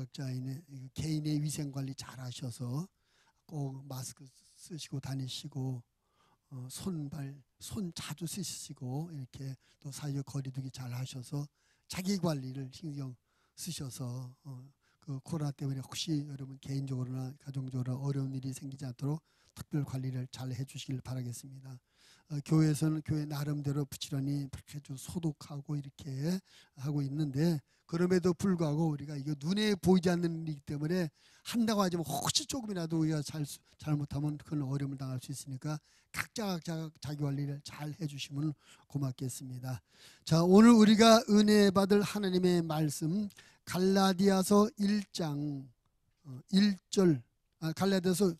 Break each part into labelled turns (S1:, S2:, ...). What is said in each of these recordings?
S1: 각자의 개인의 위생 관리 잘 하셔서 꼭 마스크 쓰시고 다니시고 손 자주 씻으시고 이렇게 또 사회적 거리두기 잘 하셔서 자기 관리를 신경 쓰셔서 그 코로나 때문에 혹시 여러분 개인적으로나 가정적으로 어려운 일이 생기지 않도록 특별 관리를 잘 해주시길 바라겠습니다. 교회에서는 교회 나름대로 부지런히 소독하고 이렇게 하고 있는데 그럼에도 불구하고 우리가 이거 눈에 보이지 않는 일이기 때문에 한다고 하지만 혹시 조금이라도 우리가 잘못하면 큰 어려움을 당할 수 있으니까 각자 자기 관리를 잘 해주시면 고맙겠습니다. 자, 오늘 우리가 은혜 받을 하나님의 말씀 갈라디아서 1장 1절 갈라디아서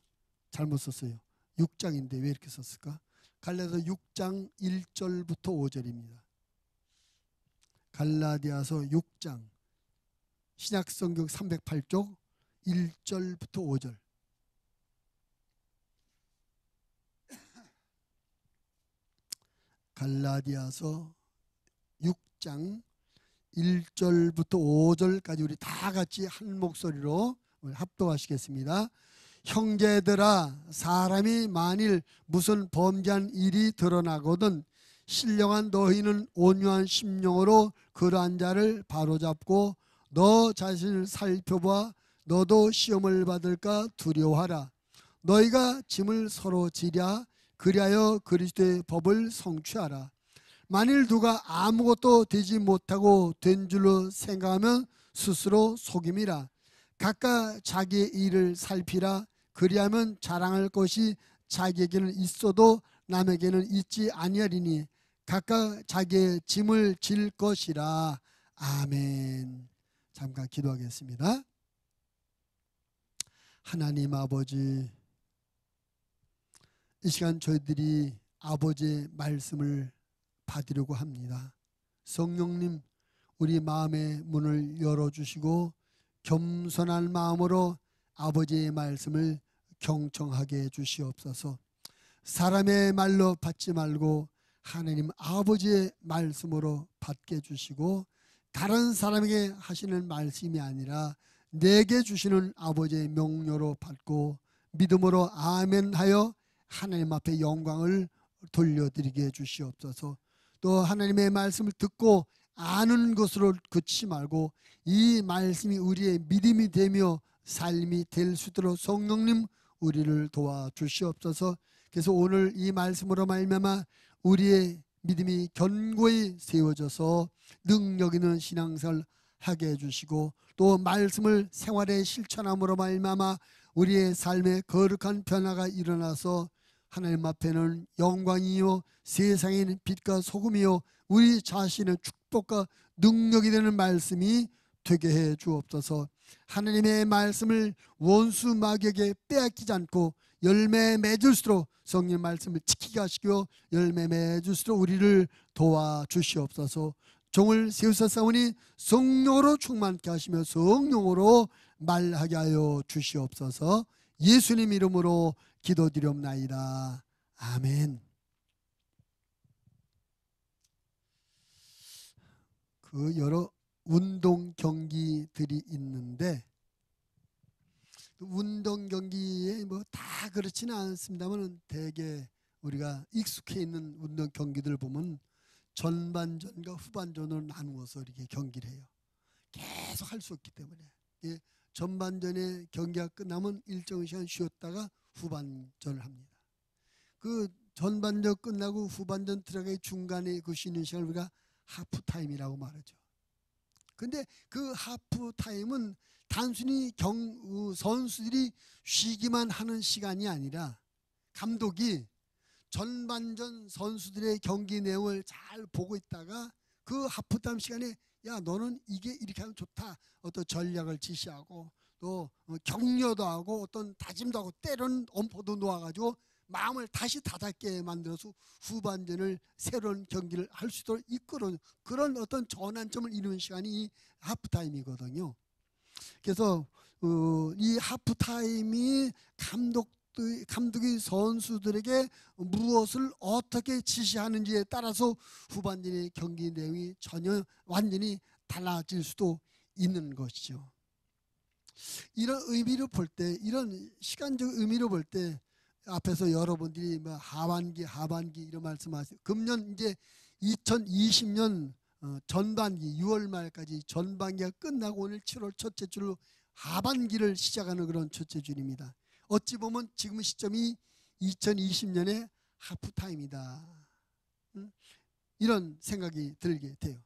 S1: 잘못 썼어요. 6장인데 왜 이렇게 썼을까? 갈라디아서 6장 1절부터 5절입니다. 갈라디아서 6장 신약성경 308쪽 1절부터 5절. 갈라디아서 6장 1절부터 5절까지 우리 다 같이 한 목소리로 합독하시겠습니다. 형제들아, 사람이 만일 무슨 범죄한 일이 드러나거든 신령한 너희는 온유한 심령으로 그러한 자를 바로잡고 너 자신을 살펴봐 너도 시험을 받을까 두려워하라. 너희가 짐을 서로 지랴 그리하여 그리스도의 법을 성취하라. 만일 누가 아무것도 되지 못하고 된 줄로 생각하면 스스로 속임이라. 각각 자기의 일을 살피라. 그리하면 자랑할 것이 자기에게는 있어도 남에게는 있지 아니하리니 각각 자기의 짐을 질 것이라. 아멘. 잠깐 기도하겠습니다. 하나님 아버지, 이 시간 저희들이 아버지의 말씀을 받으려고 합니다. 성령님, 우리 마음의 문을 열어주시고 겸손한 마음으로 아버지의 말씀을 경청하게 해주시옵소서. 사람의 말로 받지 말고 하나님 아버지의 말씀으로 받게 해주시고 다른 사람에게 하시는 말씀이 아니라 내게 주시는 아버지의 명료로 받고 믿음으로 아멘하여 하나님 앞에 영광을 돌려드리게 해주시옵소서. 또 하나님의 말씀을 듣고 아는 것으로 그치지 말고 이 말씀이 우리의 믿음이 되며 삶이 될 수 있도록 성령님 우리를 도와주시옵소서. 그래서 오늘 이 말씀으로 말미암아 우리의 믿음이 견고히 세워져서 능력 있는 신앙생활을 하게 해주시고 또 말씀을 생활에 실천함으로 말미암아 우리의 삶에 거룩한 변화가 일어나서 하나님 앞에는 영광이요 세상에는 빛과 소금이요 우리 자신의 축복과 능력이 되는 말씀이 되게 해 주옵소서. 하나님의 말씀을 원수 마귀에게 빼앗기지 않고 열매 맺을수록 성령 말씀을 지키게 하시고 열매 맺을수록 우리를 도와주시옵소서. 종을 세우셨사오니 성령으로 충만케 하시며 성령으로 말하게 하여 주시옵소서. 예수님 이름으로 기도드리옵나이다. 아멘. 그 여러 운동 경기들이 있는데 운동 경기에 뭐 다 그렇지는 않습니다만 대개 우리가 익숙해 있는 운동 경기들 보면 전반전과 후반전으로 나누어서 이렇게 경기를 해요. 계속 할 수 없기 때문에 전반전에 경기가 끝나면 일정 시간 쉬었다가 후반전을 합니다. 그 전반전 끝나고 후반전 들어가기 중간에 그 쉬는 시간을 우리가 하프타임이라고 말하죠. 근데 그 하프타임은 단순히 선수들이 쉬기만 하는 시간이 아니라 감독이 전반전 선수들의 경기 내용을 잘 보고 있다가 그 하프타임 시간에 야 너는 이게 이렇게 하면 좋다 어떤 전략을 지시하고 또 격려도 하고 어떤 다짐도 하고 때로는 엄포도 놓아가지고 마음을 다시 다잡게 만들어서 후반전을 새로운 경기를 할 수 있도록 이끌어주는 그런 어떤 전환점을 이루는 시간이 이 하프타임이거든요. 그래서 이 하프타임이 감독이 선수들에게 무엇을 어떻게 지시하는지에 따라서 후반전의 경기 내용이 완전히 달라질 수도 있는 것이죠. 이런 의미로 볼 때, 이런 시간적 의미로 볼 때, 앞에서 여러분들이 뭐 하반기 이런 말씀하세요. 금년 이제 2020년 전반기 6월 말까지 전반기가 끝나고 오늘 7월 첫째 주로 하반기를 시작하는 그런 첫째 주입니다. 어찌 보면 지금 시점이 2020년의 하프타임이다. 이런 생각이 들게 돼요.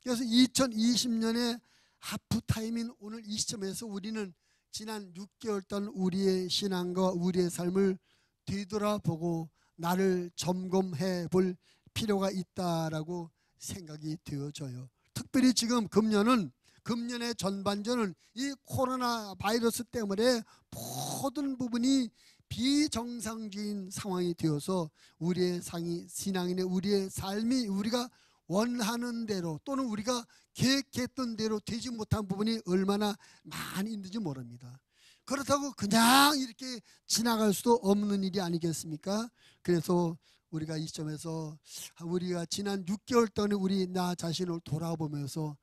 S1: 그래서 2020년의 하프타임인 오늘 이 시점에서 우리는 지난 6개월 동안 우리의 신앙과 우리의 삶을 뒤돌아보고 나를 점검해 볼 필요가 있다라고 생각이 되어져요. 특별히 지금 금년의 전반전은 이 코로나 바이러스 때문에 모든 부분이 비정상적인 상황이 되어서 우리의 신앙인의 우리의 삶이 우리가 원하는 대로 또는 우리가 계획했던 대로 되지 못한 부분이 얼마나 많이 있는지 모릅니다. 그렇다고 그냥 이렇게 지나갈 수도 없는 일이 아니겠습니까? 그래서 우리가 이 시점에서 우리가 지난 6개월 동안 우리 나 자신을 돌아보면서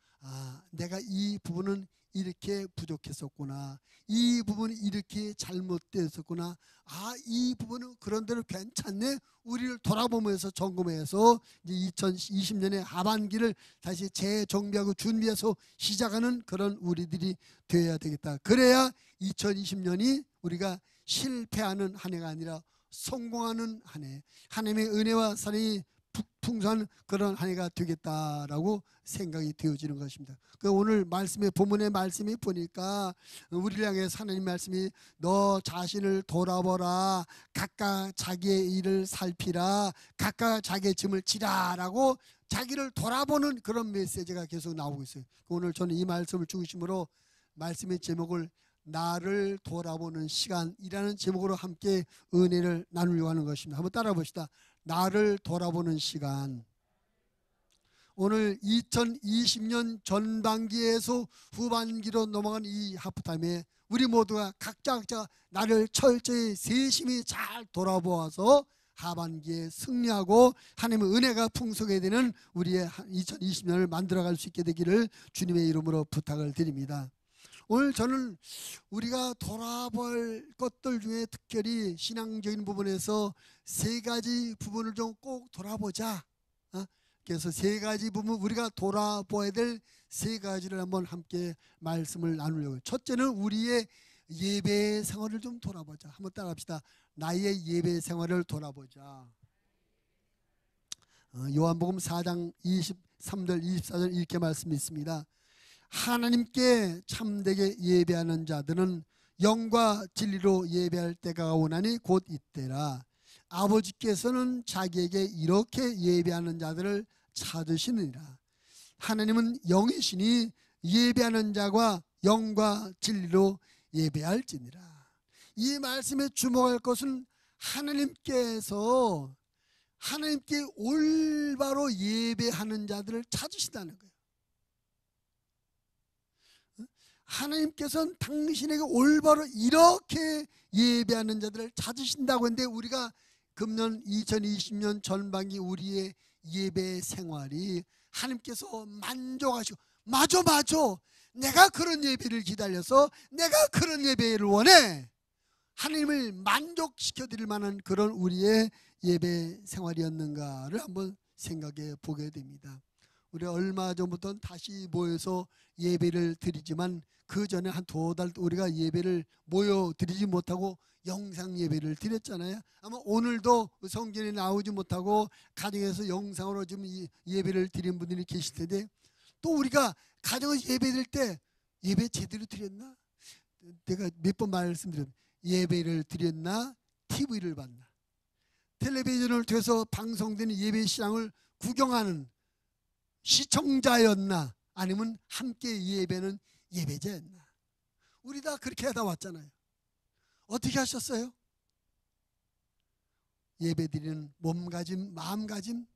S1: 내가 이 부분은 이렇게 부족했었구나, 이 부분이 이렇게 잘못되었었구나, 이 부분은 그런대로 괜찮네, 우리를 돌아보면서 점검해서 이제 2020년의 하반기를 다시 재정비하고 준비해서 시작하는 그런 우리들이 되어야 되겠다. 그래야 2020년이 우리가 실패하는 한 해가 아니라 성공하는 한 해, 하나님의 은혜와 사랑이 풍성한 그런 한 해가 되겠다라고 생각이 되어지는 것입니다. 오늘 말씀의 본문의 말씀이 보니까 우리를 향해서 하나님 말씀이 너 자신을 돌아보라, 각각 자기의 일을 살피라, 각각 자기의 짐을 지라라고 자기를 돌아보는 그런 메시지가 계속 나오고 있어요. 오늘 저는 이 말씀을 중심으로 말씀의 제목을 나를 돌아보는 시간이라는 제목으로 함께 은혜를 나누려고 하는 것입니다. 한번 따라 봅시다. 나를 돌아보는 시간. 오늘 2020년 전반기에서 후반기로 넘어간 이 하프타임에 우리 모두가 각자 나를 철저히 세심히 잘 돌아보아서 하반기에 승리하고 하나님의 은혜가 풍성하게 되는 우리의 2020년을 만들어갈 수 있게 되기를 주님의 이름으로 부탁을 드립니다. 오늘 저는 우리가 돌아볼 것들 중에 특별히 신앙적인 부분에서 세 가지 부분을 좀 꼭 돌아보자. 그래서 세 가지 부분, 우리가 돌아봐야 될 세 가지를 한번 함께 말씀을 나누려고요. 첫째는 우리의 예배 생활을 좀 돌아보자. 한번 따라합시다. 나의 예배 생활을 돌아보자. 요한복음 4장 23절 24절 이렇게 말씀이 있습니다. 하나님께 참되게 예배하는 자들은 영과 진리로 예배할 때가 오나니 곧 이때라. 아버지께서는 자기에게 이렇게 예배하는 자들을 찾으시느니라. 하나님은 영이시니 예배하는 자가 영과 진리로 예배할지니라. 이 말씀에 주목할 것은 하나님께서 하나님께 올바로 예배하는 자들을 찾으신다는 거예요. 하나님께서는 당신에게 올바로 이렇게 예배하는 자들을 찾으신다고 했는데 우리가 금년 2020년 전반기 우리의 예배 생활이 하나님께서 만족하시고 맞아 내가 그런 예배를 기다려서 내가 그런 예배를 원해, 하나님을 만족시켜 드릴 만한 그런 우리의 예배 생활이었는가를 한번 생각해 보게 됩니다. 우리 얼마 전부터 다시 모여서 예배를 드리지만 그 전에 한 2달 우리가 예배를 모여 드리지 못하고 영상 예배를 드렸잖아요. 아마 오늘도 성전에 나오지 못하고 가정에서 영상으로 좀 예배를 드린 분들이 계실 텐데, 또 우리가 가정에서 예배 드릴 때 예배 제대로 드렸나? 내가 몇 번 말씀드렸는데 예배를 드렸나? TV를 봤나? 텔레비전을 통해서 방송되는 예배 시장을 구경하는 시청자였나? 아니면 함께 예배는 예배자였나? 우리 다 그렇게 하다 왔잖아요. 어떻게 하셨어요? 예배 드리는 몸가짐, 마음가짐,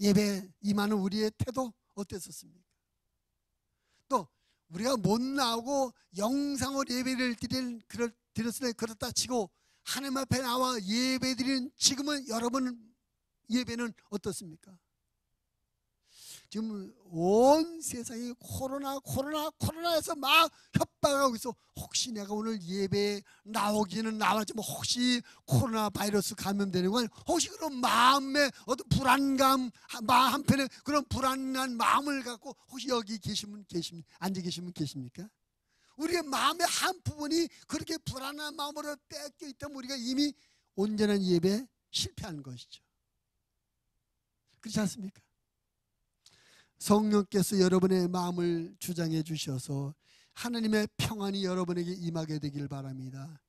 S1: 예배 임하는 우리의 태도 어땠었습니까? 또 우리가 못 나오고 영상으로 예배를 드렸으니 그렇다 치고 하나님 앞에 나와 예배 드리는 지금은 여러분 예배는 어떻습니까? 지금 온 세상이 코로나에서 막 협박하고 있어. 혹시 내가 오늘 예배에 나오기는 나왔지만 혹시 코로나 바이러스 감염되는 건 혹시 그런 마음에 어떤 불안감, 마음 한편에 그런 불안한 마음을 갖고 혹시 여기 앉아 계시면 계십니까? 우리의 마음의 한 부분이 그렇게 불안한 마음으로 뺏겨 있다면 우리가 이미 온전한 예배에 실패한 것이죠. 그렇지 않습니까? 성령께서 여러분의 마음을 주장해 주셔서 하나님의 평안이 여러분에게 임하게 되길 바랍니다.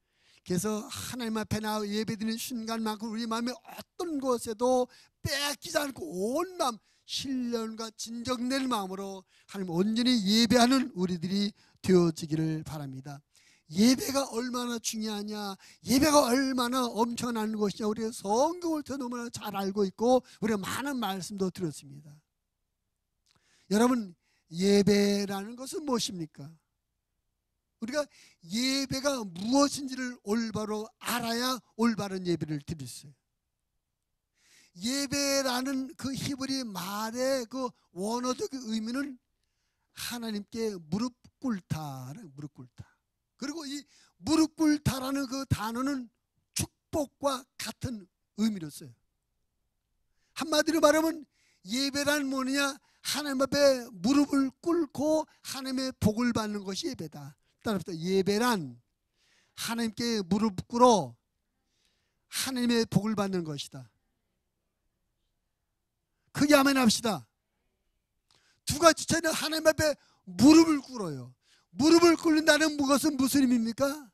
S1: 그래서 하나님 앞에 나와 예배드리는 순간만큼 우리 마음의 어떤 곳에도 빼앗기지 않고 온 마음, 신령과 진정된 마음으로 하나님 온전히 예배하는 우리들이 되어지기를 바랍니다. 예배가 얼마나 중요하냐, 예배가 얼마나 엄청난 것이냐, 우리가 성경을 더 너무나 잘 알고 있고 우리가 많은 말씀도 들었습니다. 여러분, 예배라는 것은 무엇입니까? 우리가 예배가 무엇인지를 올바로 알아야 올바른 예배를 드릴 수 있어요. 예배라는 그 히브리 말의 그 원어적 의미는 하나님께 무릎 꿇다라는, 무릎 꿇다. 그리고 이 무릎 꿇다라는 그 단어는 축복과 같은 의미로 써요. 한마디로 말하면 예배란 뭐냐? 하나님 앞에 무릎을 꿇고 하나님의 복을 받는 것이 예배다. 따라서 예배란 하나님께 무릎 꿇어 하나님의 복을 받는 것이다. 크게 아멘 합시다. 두 가지 차이는 하나님 앞에 무릎을 꿇어요. 무릎을 꿇는다는 것은 무슨 의미입니까?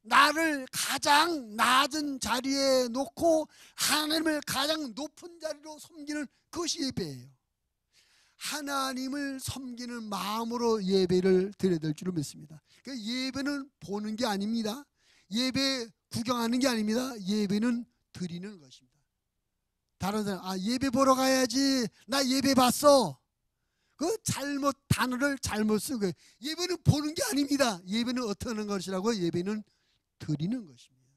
S1: 나를 가장 낮은 자리에 놓고 하나님을 가장 높은 자리로 섬기는 그것이 예배예요. 하나님을 섬기는 마음으로 예배를 드려야 될 줄을 믿습니다. 그러니까 예배는 보는 게 아닙니다. 예배 구경하는 게 아닙니다. 예배는 드리는 것입니다. 다른 사람, 예배 보러 가야지, 나 예배 봤어, 그 잘못, 단어를 잘못 쓴 거예요. 예배는 보는 게 아닙니다. 예배는 어떻게 하는 것이라고? 예배는 드리는 것입니다.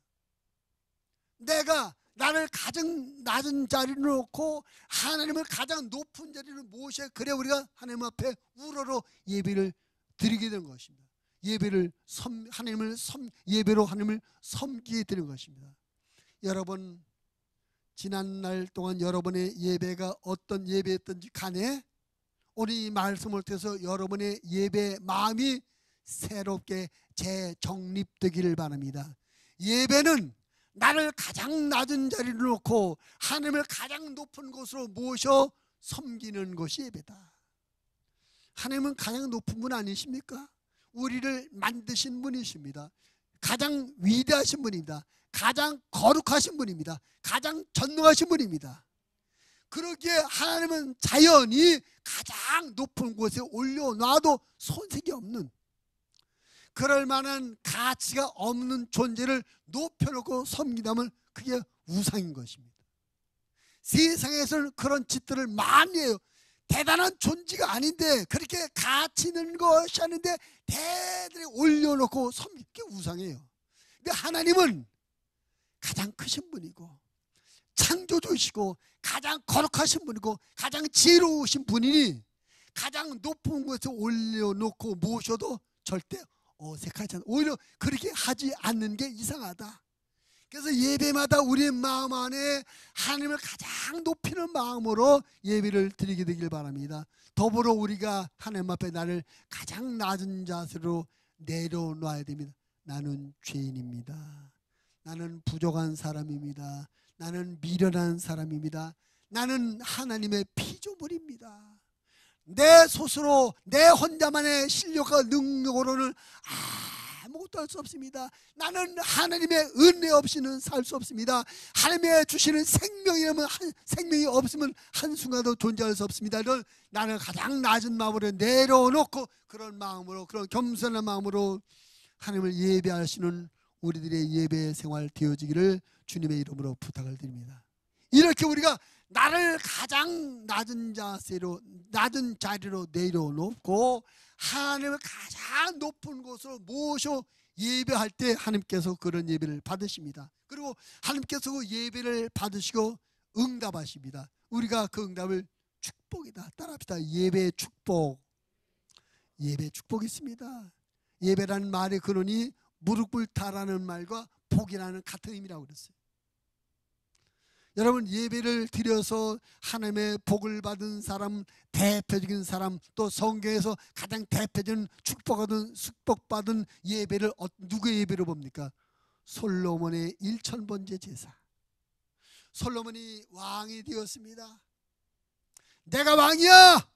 S1: 내가 나를 가장 낮은 자리로 놓고 하나님을 가장 높은 자리로 모셔, 그래 우리가 하나님 앞에 우러러 예배를 드리게 되는 것입니다. 예배로 하나님을 섬기게 되는 것입니다. 여러분, 지난 날 동안 여러분의 예배가 어떤 예배였든지 간에 오늘 이 말씀을 통해서 여러분의 예배 마음이 새롭게 재정립되기를 바랍니다. 예배는 나를 가장 낮은 자리로 놓고 하나님을 가장 높은 곳으로 모셔 섬기는 것이 예배다. 하나님은 가장 높은 분 아니십니까? 우리를 만드신 분이십니다. 가장 위대하신 분입니다. 가장 거룩하신 분입니다. 가장 전능하신 분입니다. 그러기에 하나님은 자연히 가장 높은 곳에 올려놔도 손색이 없는, 그럴 만한 가치가 없는 존재를 높여놓고 섬기다면 그게 우상인 것입니다. 세상에서는 그런 짓들을 많이 해요. 대단한 존재가 아닌데 그렇게 가치 있는 것이 아닌데 대들이 올려놓고 섬기는 게 우상이에요. 근데 하나님은 가장 크신 분이고 창조주시고 가장 거룩하신 분이고 가장 지혜로우신 분이니 가장 높은 곳에 올려놓고 모셔도 절대 어색하지 않아. 오히려 그렇게 하지 않는 게 이상하다. 그래서 예배마다 우리의 마음 안에 하나님을 가장 높이는 마음으로 예배를 드리게 되길 바랍니다. 더불어 우리가 하나님 앞에 나를 가장 낮은 자세로 내려놔야 됩니다. 나는 죄인입니다. 나는 부족한 사람입니다. 나는 미련한 사람입니다. 나는 하나님의 피조물입니다. 내 스스로 내 혼자만의 실력과 능력으로는 아무것도 할 수 없습니다. 나는 하나님의 은혜 없이는 살 수 없습니다. 하나님의 주시는 생명이 없으면 한순간도 존재할 수 없습니다. 나는 가장 낮은 마음으로 내려놓고 그런 마음으로, 그런 겸손한 마음으로 하나님을 예배하시는 우리들의 예배 생활 되어지기를 주님의 이름으로 부탁을 드립니다. 이렇게 우리가 나를 가장 낮은 자리로 내려놓고 하나님을 가장 높은 곳으로 모셔 예배할 때 하나님께서 그런 예배를 받으십니다. 그리고 하나님께서 그 예배를 받으시고 응답하십니다. 우리가 그 응답을 축복이다. 따라합시다. 예배 축복. 예배 축복이 있습니다. 예배라는 말의 근원이 무릎 꿇다라는 말과 복이라는 같은 의미라고 그랬어요. 여러분, 예배를 드려서 하나님의 복을 받은 사람, 대표적인 사람, 또 성경에서 가장 대표적인 축복받은 예배를 누구의 예배로 봅니까? 솔로몬의 1000번째 제사. 솔로몬이 왕이 되었습니다. 내가 왕이야,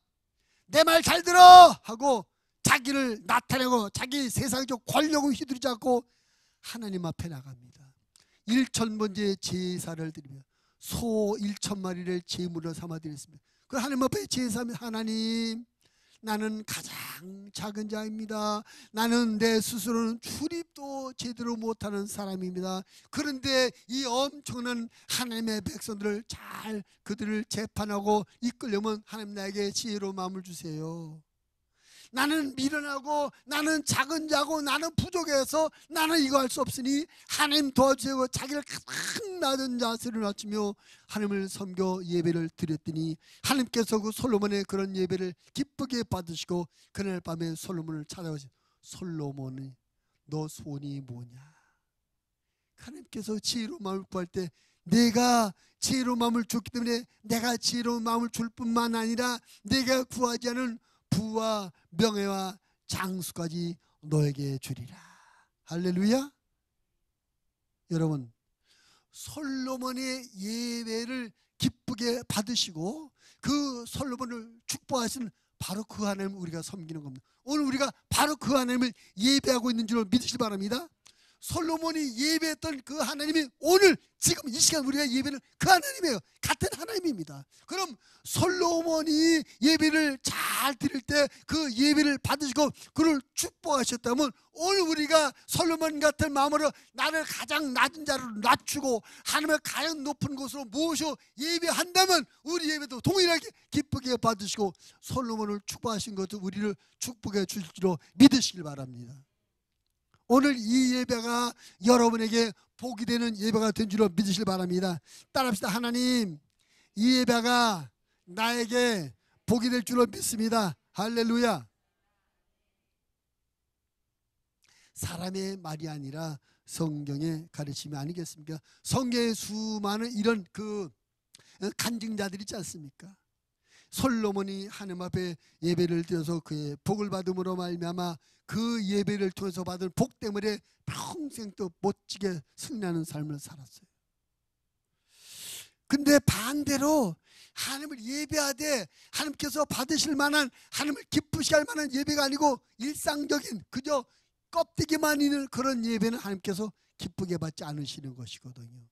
S1: 내 말 잘 들어 하고 자기를 나타내고 자기 세상적 권력을 휘두르지 않고 하나님 앞에 나갑니다. 1000번째 제사를 드리며 소 1000마리를 제물로 삼아 드렸습니다. 그 하나님 앞에 제사하면, 하나님, 나는 가장 작은 자입니다. 나는 내 스스로는 출입도 제대로 못하는 사람입니다. 그런데 이 엄청난 하나님의 백성들을 잘 그들을 재판하고 이끌려면 하나님 나에게 지혜로운 마음을 주세요. 나는 미련하고 나는 작은 자고 나는 부족해서 나는 이거 할 수 없으니 하나님 도와주세요. 자기를 가장 낮은 자세를 낮추며 하나님을 섬겨 예배를 드렸더니 하나님께서 그 솔로몬의 그런 예배를 기쁘게 받으시고 그날 밤에 솔로몬을 찾아오시고, 솔로몬이 너 소원이 뭐냐? 하나님께서 지혜로운 마음을 구할 때 내가 지혜로운 마음을 줬기 때문에 내가 지혜로운 마음을 줄 뿐만 아니라 내가 구하지 않은 부와 명예와 장수까지 너에게 주리라. 할렐루야. 여러분, 솔로몬의 예배를 기쁘게 받으시고 그 솔로몬을 축복하시는 바로 그 하나님을 우리가 섬기는 겁니다. 오늘 우리가 바로 그 하나님을 예배하고 있는 줄 믿으시기 바랍니다. 솔로몬이 예배했던 그 하나님이 오늘 지금 이 시간 우리가 예배는 그 하나님이에요. 같은 하나님입니다. 그럼 솔로몬이 예배를 잘 드릴 때 그 예배를 받으시고 그를 축복하셨다면 오늘 우리가 솔로몬 같은 마음으로 나를 가장 낮은 자로 낮추고 하나님을 가장 높은 곳으로 모셔 예배한다면 우리 예배도 동일하게 기쁘게 받으시고 솔로몬을 축복하신 것도 우리를 축복해 주실 줄로 믿으시길 바랍니다. 오늘 이 예배가 여러분에게 복이 되는 예배가 된 줄로 믿으시길 바랍니다. 따라합시다. 하나님, 이 예배가 나에게 복이 될 줄로 믿습니다. 할렐루야. 사람의 말이 아니라 성경의 가르침이 아니겠습니까? 성경의 수많은 이런 그 간증자들이 있지 않습니까? 솔로몬이 하나님 앞에 예배를 드려서 그의 복을 받음으로 말미암아 그 예배를 통해서 받은 복 때문에 평생 또 멋지게 승리하는 삶을 살았어요. 근데 반대로 하나님을 예배하되 하나님께서 받으실 만한, 하나님을 기쁘시게 할 만한 예배가 아니고 일상적인 그저 껍데기만 있는 그런 예배는 하나님께서 기쁘게 받지 않으시는 것이거든요.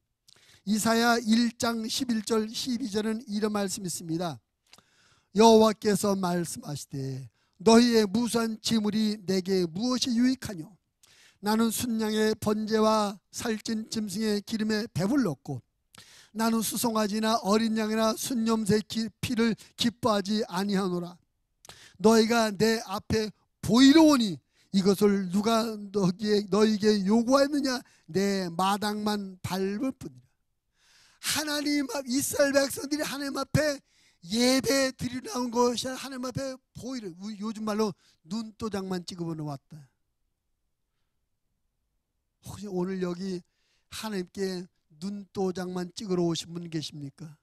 S1: 이사야 1장 11절 12절은 이런 말씀이 있습니다. 여호와께서 말씀하시되 너희의 무수한 재물이 내게 무엇이 유익하뇨? 나는 순양의 번제와 살찐 짐승의 기름에 배불렀고 나는 수송아지나 어린 양이나 순염새 피를 기뻐하지 아니하노라. 너희가 내 앞에 보이러 오니 이것을 누가 너희에게 요구하였느냐? 내 마당만 밟을 뿐이라. 하나님 앞, 이스라엘 백성들이 하나님 앞에 예배 드리러 나온 것이 하나님 앞에 보이려, 요즘 말로 눈도장만 찍어보러 왔다. 혹시 오늘 여기 하나님께 눈도장만 찍으러 오신 분 계십니까?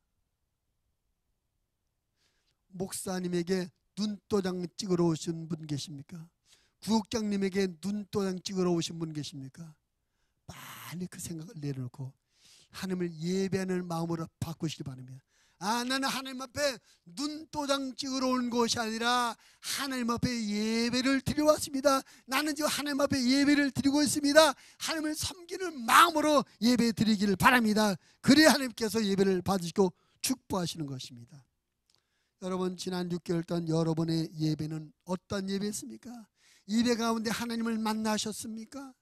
S1: 목사님에게 눈도장 찍으러 오신 분 계십니까? 구역장님에게 눈도장 찍으러 오신 분 계십니까? 빨리 그 생각을 내려놓고 하나님을 예배하는 마음으로 바꾸시기 바랍니다. 나는 하나님 앞에 눈도장 찍으러 온 것이 아니라 하나님 앞에 예배를 드리러 왔습니다. 나는 지금 하나님 앞에 예배를 드리고 있습니다. 하나님을 섬기는 마음으로 예배 드리기를 바랍니다. 그래야 하나님께서 예배를 받으시고 축복하시는 것입니다. 여러분, 지난 6개월 동안 여러분의 예배는 어떤 예배였습니까? 예배 가운데 하나님을 만나셨습니까?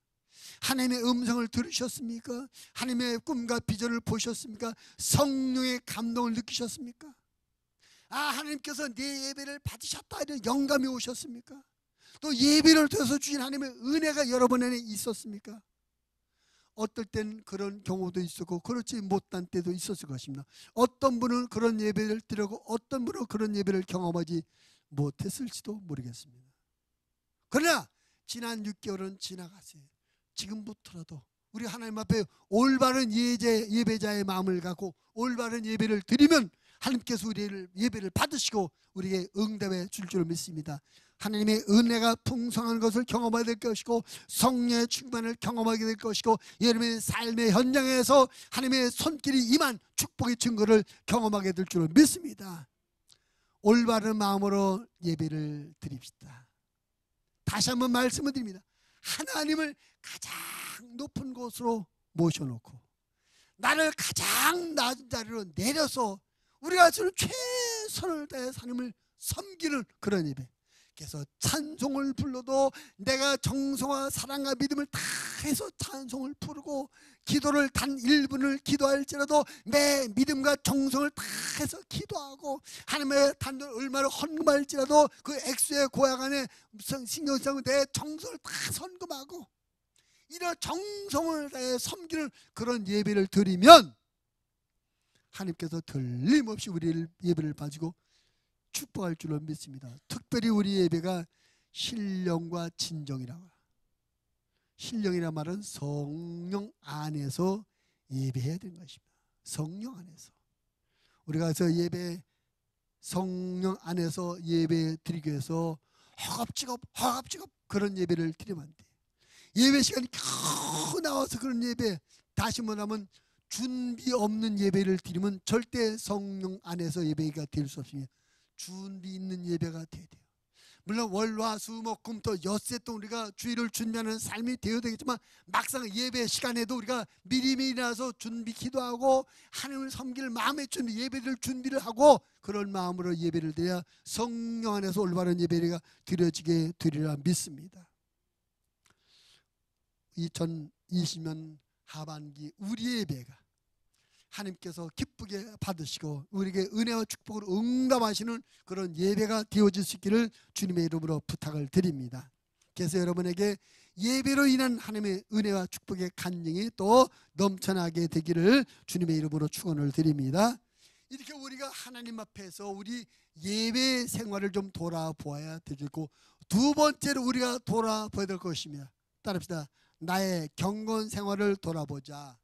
S1: 하나님의 음성을 들으셨습니까? 하나님의 꿈과 비전을 보셨습니까? 성령의 감동을 느끼셨습니까? 하나님께서 내 예배를 받으셨다 이런 영감이 오셨습니까? 또 예배를 통해서 주신 하나님의 은혜가 여러분 안에 있었습니까? 어떨 땐 그런 경우도 있었고 그렇지 못한 때도 있었을 것입니다. 어떤 분은 그런 예배를 드리고 어떤 분은 그런 예배를 경험하지 못했을지도 모르겠습니다. 그러나 지난 6개월은 지나갔어요. 지금부터라도 우리 하나님 앞에 올바른 예배자의 마음을 갖고 올바른 예배를 드리면 하나님께서 우리를 예배를 받으시고 우리에게 응답해 줄 줄 믿습니다. 하나님의 은혜가 풍성한 것을 경험하게 될 것이고 성령의 충만을 경험하게 될 것이고 여러분의 삶의 현장에서 하나님의 손길이 임한 축복의 증거를 경험하게 될 줄 믿습니다. 올바른 마음으로 예배를 드립시다. 다시 한번 말씀을 드립니다. 하나님을 가장 높은 곳으로 모셔놓고 나를 가장 낮은 자리로 내려서 우리가 주는 최선을 다해 하나님을 섬기는 그런 예배. 그래서 찬송을 불러도 내가 정성과 사랑과 믿음을 다 해서 찬송을 부르고 기도를 단 1분을 기도할지라도 내 믿음과 정성을 다 해서 기도하고 하나님의 단돈 얼마를 헌금할지라도 그 액수의 고약 안에 신경 쓰고 내 정성을 다 헌금하고 이런 정성을 다해 섬기는 그런 예배를 드리면 하나님께서 틀림없이 우리를 예배를 봐주고 축복할 줄로 믿습니다. 특별히 우리 예배가 신령과 진정이라고. 신령이란 말은 성령 안에서 예배해야 되는 것입니다. 성령 안에서 우리가 그래서 예배 성령 안에서 예배 드리기 위해서 허겁지겁 그런 예배를 드리면 안 돼. 예배 시간이 겨우 나와서 그런 예배, 다시 말하면 준비 없는 예배를 드리면 절대 성령 안에서 예배가 될 수 없습니다. 준비 있는 예배가 돼야 돼요. 물론 월화수목금토 엿새 동안 우리가 주일을 준비하는 삶이 되어야 되겠지만 막상 예배 시간에도 우리가 미리미리 일어나서 준비 기도하고 하나님을 섬길 마음의 준비, 예배를 준비를 하고 그런 마음으로 예배를 드려야 성령 안에서 올바른 예배가 드려지게 되리라 믿습니다. 2020년 하반기 우리의 예배가 하나님께서 기쁘게 받으시고 우리에게 은혜와 축복을 응답하시는 그런 예배가 되어질 수 있기를 주님의 이름으로 부탁을 드립니다. 그래서 여러분에게 예배로 인한 하나님의 은혜와 축복의 간증이 또 넘쳐나게 되기를 주님의 이름으로 축원을 드립니다. 이렇게 우리가 하나님 앞에서 우리 예배 생활을 좀 돌아보아야 되겠고 두 번째로 우리가 돌아봐야 될 것입니다. 따라합시다. 나의 경건 생활을 돌아보자.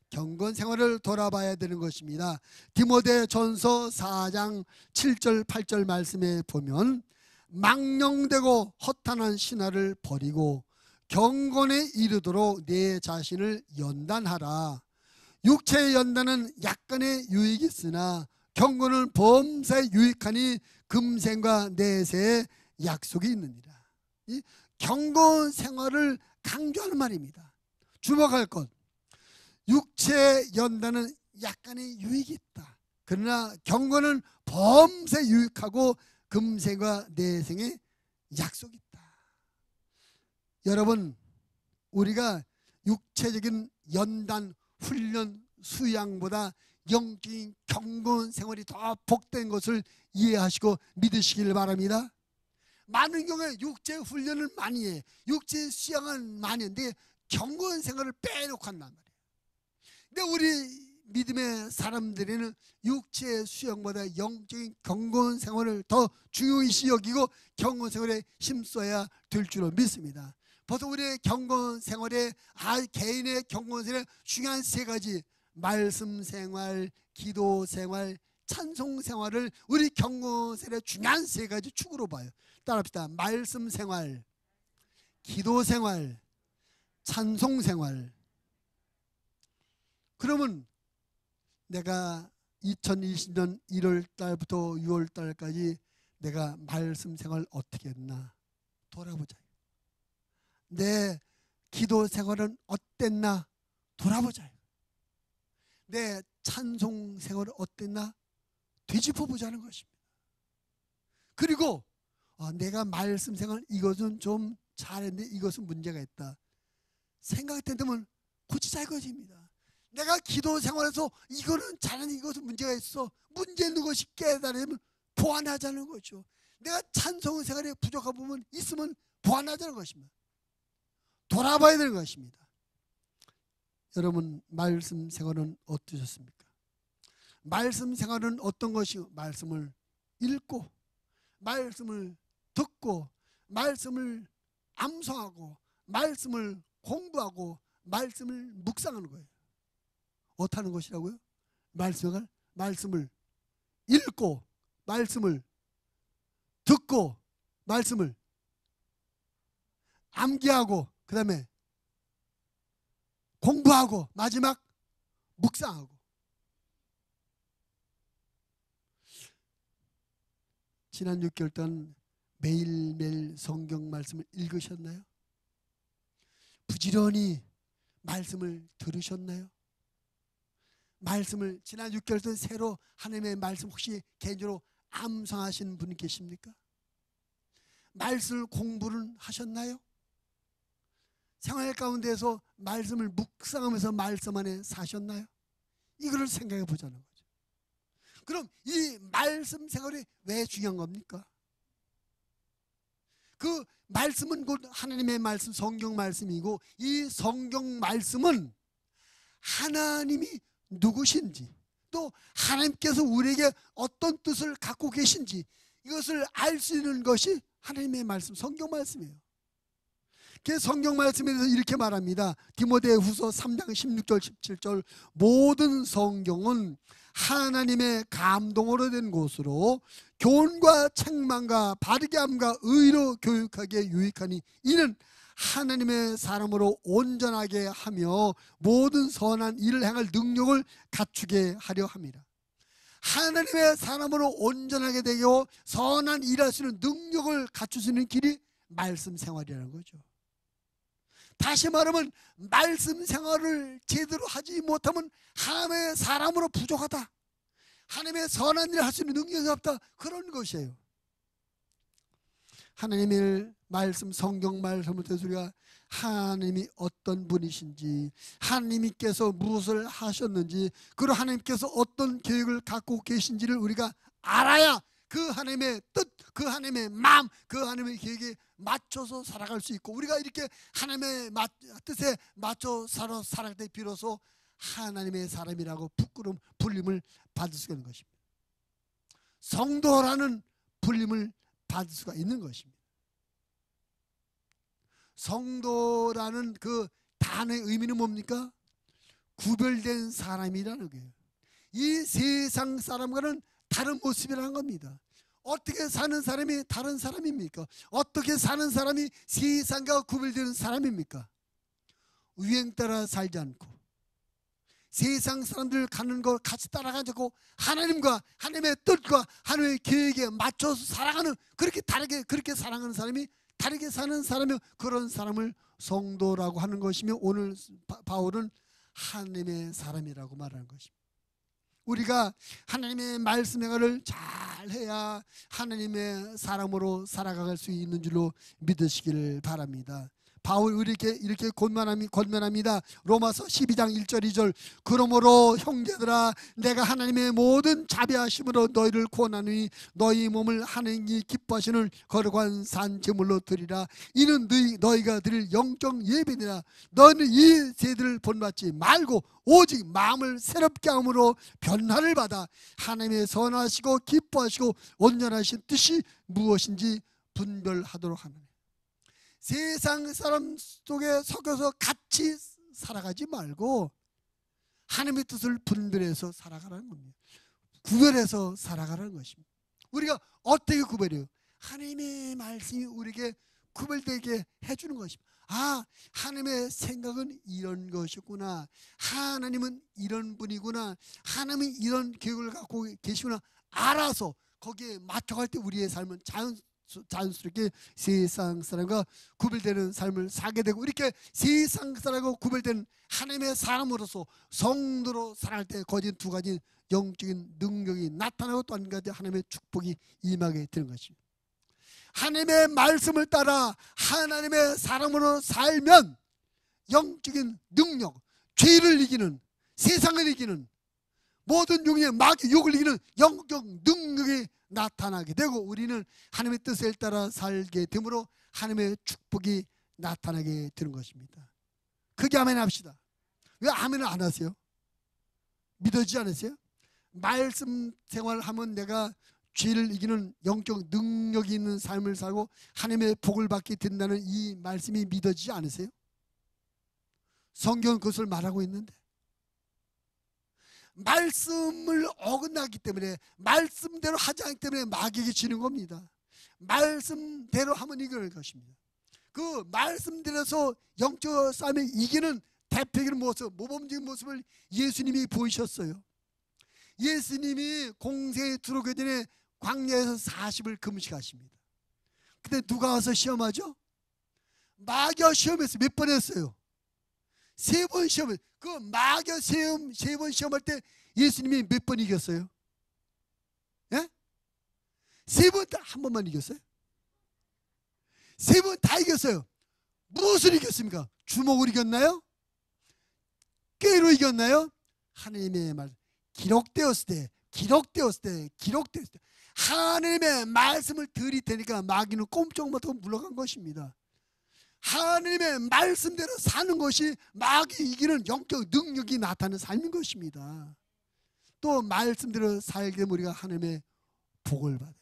S1: 경건 생활을 돌아봐야 되는 것입니다. 디모데전서 4장 7절 8절 말씀에 보면 망령되고 허탄한 신화를 버리고 경건에 이르도록 내 자신을 연단하라. 육체의 연단은 약간의 유익이 있으나 경건은 범사에 유익하니 금생과 내세에 약속이 있느니라. 이 경건 생활을 강조하는 말입니다. 주목할 것. 육체의 연단은 약간의 유익이 있다. 그러나 경건은 범사에 유익하고 금생과 내생에 약속이 있다. 여러분, 우리가 육체적인 연단, 훈련, 수양보다 영적인 경건 생활이 더 복된 것을 이해하시고 믿으시길 바랍니다. 많은 경우에 육체 훈련을 많이 해, 육체 수양은 많이 했는데 경건 생활을 빼놓고 한단 말이에요. 근데 우리 믿음의 사람들에는 육체의 수양보다 영적인 경건 생활을 더 중요시 여기고 경건 생활에 힘써야 될 줄로 믿습니다. 벌써 우리의 경건 생활에 개인의 경건 생활에 중요한 세 가지 말씀 생활, 기도 생활, 찬송 생활을 우리 경건 생활의 중요한 세 가지 축으로 봐요. 따라합시다. 말씀 생활, 기도 생활, 찬송 생활. 그러면 내가 2020년 1월 달부터 6월 달까지 내가 말씀 생활 어떻게 했나 돌아보자. 내 기도 생활은 어땠나 돌아보자. 내 찬송 생활은 어땠나 되짚어 보자는 것입니다. 그리고 내가 말씀 생활 이것은 좀 잘했는데 이것은 문제가 있다. 생각이 된다면 고치자 이것입니다. 내가 기도 생활에서 이거는 잘하는 이것은 문제가 있어. 문제 있는 것이 깨달으면 보완하자는 거죠. 내가 찬송 생활에 부족한 부분 있으면 보완하자는 것입니다. 돌아봐야 되는 것입니다. 여러분, 말씀 생활은 어떠셨습니까? 말씀 생활은 어떤 것이요? 말씀을 읽고, 말씀을 듣고, 말씀을 암송하고, 말씀을 공부하고, 말씀을 묵상하는 거예요. 어떻게 하는 것이라고요? 말씀을 읽고, 말씀을 듣고, 말씀을 암기하고, 그 다음에 공부하고, 마지막 묵상하고. 지난 6개월 동안 매일매일 성경 말씀을 읽으셨나요? 부지런히 말씀을 들으셨나요? 말씀을 지난 6개월 동안 새로 하나님의 말씀 혹시 개인적으로 암송하신 분 계십니까? 말씀을 공부를 하셨나요? 생활 가운데서 말씀을 묵상하면서 말씀 안에 사셨나요? 이거를 생각해 보자는 거죠. 그럼 이 말씀 생활이 왜 중요한 겁니까? 그 말씀은 곧 하나님의 말씀, 성경 말씀이고, 이 성경 말씀은 하나님이 누구신지, 또 하나님께서 우리에게 어떤 뜻을 갖고 계신지, 이것을 알 수 있는 것이 하나님의 말씀, 성경 말씀이에요. 그 성경 말씀에 대해서 이렇게 말합니다. 디모데후서 3장 16절 17절 모든 성경은 하나님의 감동으로 된 것으로 교훈과 책망과 바르게 함과 의로 교육하기에 유익하니 이는 하나님의 사람으로 온전하게 하며 모든 선한 일을 행할 능력을 갖추게 하려 합니다. 하나님의 사람으로 온전하게 되고 선한 일을 할 수 있는 능력을 갖출 수 있는 길이 말씀 생활이라는 거죠. 다시 말하면 말씀 생활을 제대로 하지 못하면 하나님의 사람으로 부족하다, 하나님의 선한 일을 할 수 있는 능력이 없다, 그런 것이에요. 하나님의 말씀, 성경 말씀을 통해서 우리가 하나님이 어떤 분이신지, 하나님께서 무엇을 하셨는지, 그리고 하나님께서 어떤 계획을 갖고 계신지를 우리가 알아야 그 하나님의 뜻, 그 하나님의 마음, 그 하나님의 계획에 맞춰서 살아갈 수 있고, 우리가 이렇게 하나님의 뜻에 맞춰 살아갈 때 비로소 하나님의 사람이라고 불림을 받을 수가 있는 것입니다. 성도라는 불림을 받을 수가 있는 것입니다. 성도라는 그 단어의 의미는 뭡니까? 구별된 사람이라는 거예요. 이 세상 사람과는 다른 모습이라는 겁니다. 어떻게 사는 사람이 다른 사람입니까? 어떻게 사는 사람이 세상과 구별되는 사람입니까? 유행 따라 살지 않고 세상 사람들 가는 걸 같이 따라가지고 하나님과 하나님의 뜻과 하나님의 계획에 맞춰서 살아가는, 그렇게 다르게 그렇게 살아가는 사람이, 다르게 사는 사람이, 그런 사람을 성도라고 하는 것이며, 오늘 바울은 하나님의 사람이라고 말하는 것입니다. 우리가 하나님의 말씀 행위를 잘 해야 하나님의 사람으로 살아갈 수 있는 줄로 믿으시기를 바랍니다. 바울이 이렇게 권면합니다. 로마서 12장 1절 2절 그러므로 형제들아 내가 하나님의 모든 자비하심으로 너희를 구원하노니 너희 몸을 하나님이 기뻐하시는 거룩한 산 제물로 드리라. 이는 너희가 드릴 영적 예배니라. 너희는 이 세대를 본받지 말고 오직 마음을 새롭게 함으로 변화를 받아 하나님의 선하시고 기뻐하시고 온전하신 뜻이 무엇인지 분별하도록 하느니. 세상 사람 속에 속여서 같이 살아가지 말고 하나님의 뜻을 분별해서 살아가라는 겁니다. 구별해서 살아가라는 것입니다. 우리가 어떻게 구별해요? 하나님의 말씀이 우리에게 구별되게 해주는 것입니다. 아, 하나님의 생각은 이런 것이구나, 하나님은 이런 분이구나, 하나님은 이런 계획을 갖고 계시구나, 알아서 거기에 맞춰갈 때 우리의 삶은 자연스럽게 세상 사람과 구별되는 삶을 살게 되고, 이렇게 세상 사람과 구별된 하나님의 사람으로서 성도로 살아갈 때 거진 두 가지 영적인 능력이 나타나고 또 한 가지 하나님의 축복이 임하게 되는 것입니다. 하나님의 말씀을 따라 하나님의 사람으로 살면 영적인 능력, 죄를 이기는, 세상을 이기는, 모든 용의 마귀 욕을 이기는 영적 능력이 나타나게 되고 우리는 하나님의 뜻을 따라 살게 되므로 하나님의 축복이 나타나게 되는 것입니다. 그게 아멘 합시다. 왜 아멘을 안 하세요? 믿어지지 않으세요? 말씀 생활하면 내가 죄를 이기는 영적 능력이 있는 삶을 살고 하나님의 복을 받게 된다는 이 말씀이 믿어지지 않으세요? 성경은 그것을 말하고 있는데, 말씀을 어긋나기 때문에, 말씀대로 하지 않기 때문에 마귀에게 지는 겁니다. 말씀대로 하면 이길 것입니다. 그 말씀대로서 영적 싸움에 이기는 대표적인 모습, 모범적인 모습을 예수님이 보이셨어요. 예수님이 공생에 들어오기 전에 광야에서 40을 금식하십니다. 근데 누가 와서 시험하죠? 마귀가 시험했어요. 몇 번 했어요? 3번 시험을. 그 마귀 시험 3번 시험할 때 예수님이 몇 번 이겼어요? 예? 3번 다 한 번만 이겼어요? 3번 다 이겼어요. 무엇을 이겼습니까? 주먹을 이겼나요? 꾀로 이겼나요? 하나님의 말, 기록되었을 때 하나님의 말씀을 들이대니까 마귀는 꼼짝 못하고 물러간 것입니다. 하나님의 말씀대로 사는 것이 마귀 이기는 영적 능력이 나타나는 삶인 것입니다. 또 말씀대로 살게 되면 우리가 하나님의 복을 받아요.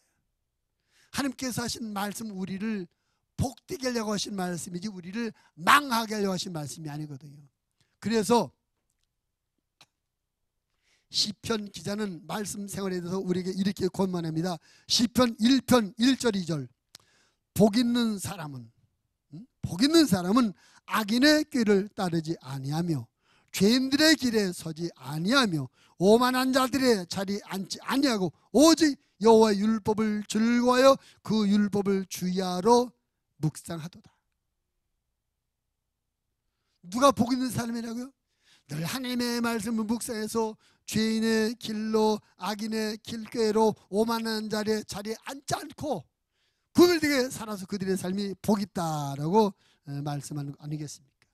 S1: 하나님께서 하신 말씀, 우리를 복되게 하려고 하신 말씀이지 우리를 망하게 하려고 하신 말씀이 아니거든요. 그래서 시편 기자는 말씀 생활에 대해서 우리에게 이렇게 권면합니다. 시편 1편 1절 2절. 복 있는 사람은 악인의 꾀를 따르지 아니하며 죄인들의 길에 서지 아니하며 오만한 자들의 자리에 앉지 아니하고 오직 여호와의 율법을 즐거워하여 그 율법을 주야로 묵상하도다. 누가 복 있는 사람이라고요? 늘 하나님의 말씀을 묵상해서 죄인의 길로, 악인의 길꾀로, 오만한 자리에 앉지 않고 구별되게 살아서 그들의 삶이 복 있다라고 말씀하는 거 아니겠습니까?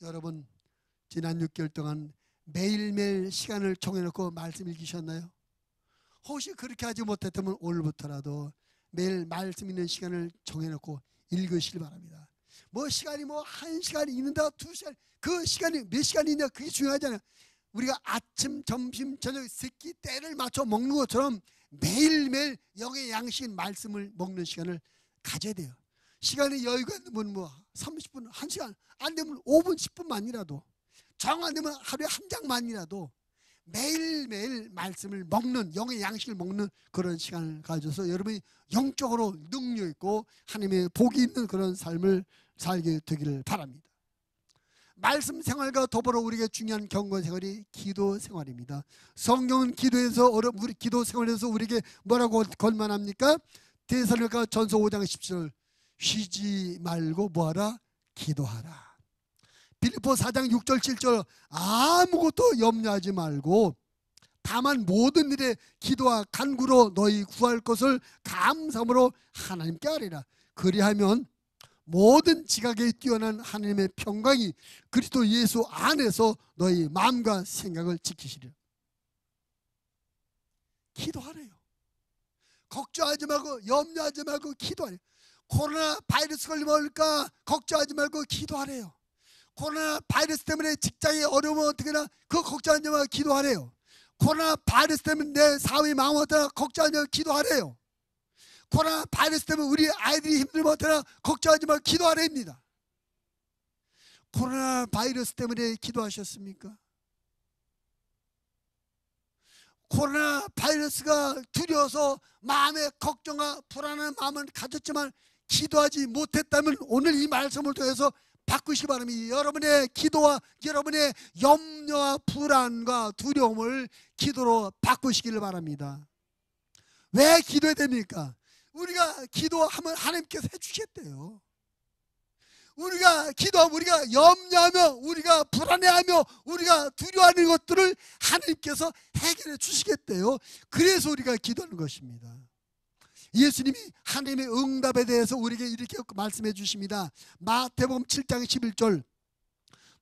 S1: 여러분, 지난 6개월 동안 매일매일 시간을 정해놓고 말씀 읽으셨나요? 혹시 그렇게 하지 못했다면 오늘부터라도 매일 말씀 있는 시간을 정해놓고 읽으시기 바랍니다. 뭐 시간이 뭐 1시간이 있는다, 2시간, 그 시간이 몇 시간이 있냐, 그게 중요하잖아요. 우리가 아침, 점심, 저녁 새끼 때를 맞춰 먹는 것처럼 매일매일 영의 양식인 말씀을 먹는 시간을 가져야 돼요. 시간이 여유가 있는 뭐 30분, 1시간, 안 되면 5분, 10분만이라도, 정 안 되면 하루에 한 장만이라도 매일매일 말씀을 먹는, 영의 양식을 먹는 그런 시간을 가져서 여러분이 영적으로 능력 있고 하나님의 복이 있는 그런 삶을 살게 되기를 바랍니다. 말씀 생활과 더불어 우리에게 중요한 경건 생활이 기도 생활입니다. 성경은 우리 기도 생활에서 우리에게 뭐라고 권면합니까? 데살로니가 전서 5장 10절, 쉬지 말고 뭐하라? 기도하라. 빌립보 4장 6절 7절, 아무것도 염려하지 말고 다만 모든 일에 기도와 간구로 너희 구할 것을 감사함으로 하나님께 아뢰라. 그리하면 모든 지각에 뛰어난 하나님의 평강이 그리스도 예수 안에서 너희 마음과 생각을 지키시리라. 기도하래요. 걱정하지 말고, 염려하지 말고 기도하래요. 코로나 바이러스 걸리면 어떨까 걱정하지 말고 기도하래요. 코로나 바이러스 때문에 직장에 어려우면 어떻게 하나 그거 걱정하지 말고 기도하래요. 코로나 바이러스 때문에 내 사업이 망하면 걱정하지 말고 기도하래요. 코로나 바이러스 때문에 우리 아이들이 힘들면 어떡하나 걱정하지 말고 기도하랍니다. 코로나 바이러스 때문에 기도하셨습니까? 코로나 바이러스가 두려워서 마음에 걱정과 불안한 마음을 가졌지만 기도하지 못했다면 오늘 이 말씀을 통해서 바꾸시기 바랍니다. 여러분의 기도와 여러분의 염려와 불안과 두려움을 기도로 바꾸시기를 바랍니다. 왜 기도해야 됩니까? 우리가 기도하면 하나님께서 해주시겠대요. 우리가 기도하면, 우리가 염려하며, 우리가 불안해하며, 우리가 두려워하는 것들을 하나님께서 해결해 주시겠대요. 그래서 우리가 기도하는 것입니다. 예수님이 하나님의 응답에 대해서 우리에게 이렇게 말씀해 주십니다. 마태복음 7장 11절,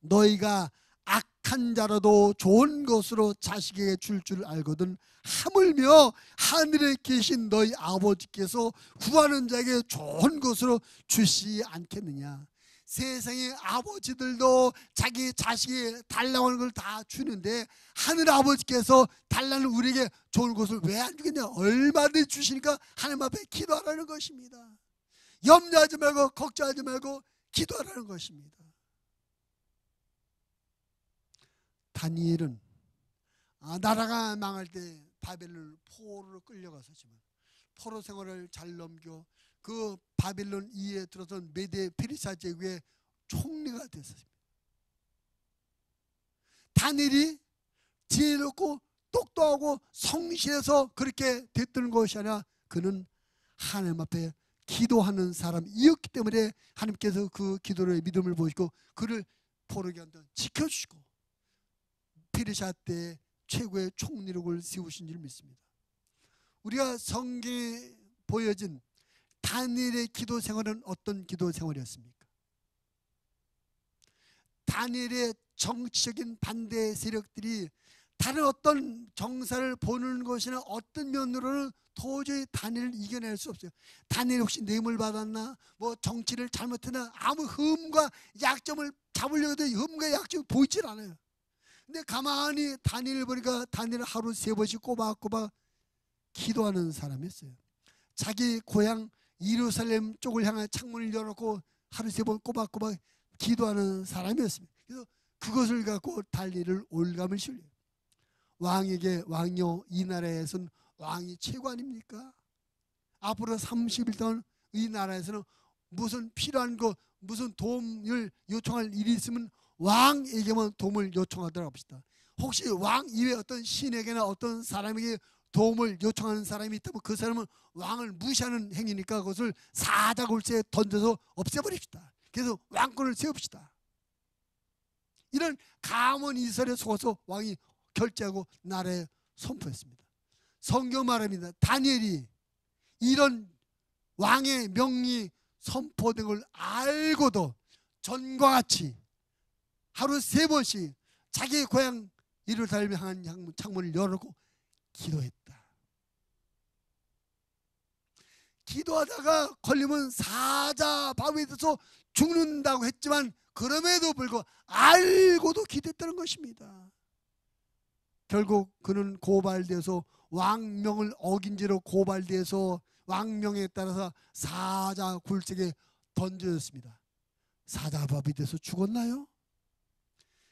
S1: 너희가 악한 자라도 좋은 것으로 자식에게 줄 줄 알거든 하물며 하늘에 계신 너희 아버지께서 구하는 자에게 좋은 것으로 주시지 않겠느냐. 세상의 아버지들도 자기 자식이 달라고 하는 걸 다 주는데 하늘 아버지께서 달라는 우리에게 좋은 것을 왜 안 주겠냐. 얼마든지 주시니까 하나님 앞에 기도하라는 것입니다. 염려하지 말고 걱정하지 말고 기도하라는 것입니다. 다니엘은 나라가 망할 때 바벨론 포로로 끌려갔었지만 포로 생활을 잘 넘겨 그 바벨론 이에 들어선 메데 페르시아 제국의 총리가 됐습니다. 다니엘이 지혜롭고 똑똑하고 성실해서 그렇게 됐던 것이 아니라 그는 하나님 앞에 기도하는 사람이었기 때문에 하나님께서 그 기도의 믿음을 보시고 그를 포로 기간도 지켜주시고 페르시아 때 최고의 총리력을 세우신 줄 믿습니다. 우리가 성경에 보여진 다니엘의 기도 생활은 어떤 기도 생활이었습니까? 다니엘의 정치적인 반대 세력들이 다른 어떤 정사를 보는 것이나 어떤 면으로는 도저히 다니엘을 이겨낼 수 없어요. 다니엘이 혹시 뇌물 받았나? 뭐 정치를 잘못했나? 아무 흠과 약점을 잡으려고 해도 흠과 약점이 보이질 않아요. 근데 가만히 다니엘을 보니까 다니엘은 하루 3번씩 꼬박꼬박 기도하는 사람이었어요. 자기 고향 예루살렘 쪽을 향해 창문을 열어놓고 하루 3번 꼬박꼬박 기도하는 사람이었습니다. 그래서 그것을 갖고 다니엘을 올감을 실려요. 왕에게 왕이요 이 나라에서는 왕이 최고 아닙니까? 앞으로 30일 동안 이 나라에서는 무슨 필요한 거 무슨 도움을 요청할 일이 있으면 왕에게만 도움을 요청하더라고 합시다. 혹시 왕 이외에 어떤 신에게나 어떤 사람에게 도움을 요청하는 사람이 있다면 그 사람은 왕을 무시하는 행위니까 그것을 사자굴세에 던져서 없애버립시다. 그래서 왕권을 세웁시다. 이런 가문 이설에 속아서 왕이 결제하고 나라에 선포했습니다. 성경 말합니다. 다니엘이 이런 왕의 명이 선포된 걸 알고도 전과 같이 하루 3번씩 자기의 고향 예루살렘에 향한 창문을 열어놓고 기도했다. 기도하다가 걸리면 사자바위에 들어서 죽는다고 했지만 그럼에도 불구하고 알고도 기도했다는 것입니다. 결국 그는 고발돼서 왕명을 어긴 죄로 고발돼서 왕명에 따라서 사자 굴색에 던져졌습니다. 사자바위에 대해서 죽었나요?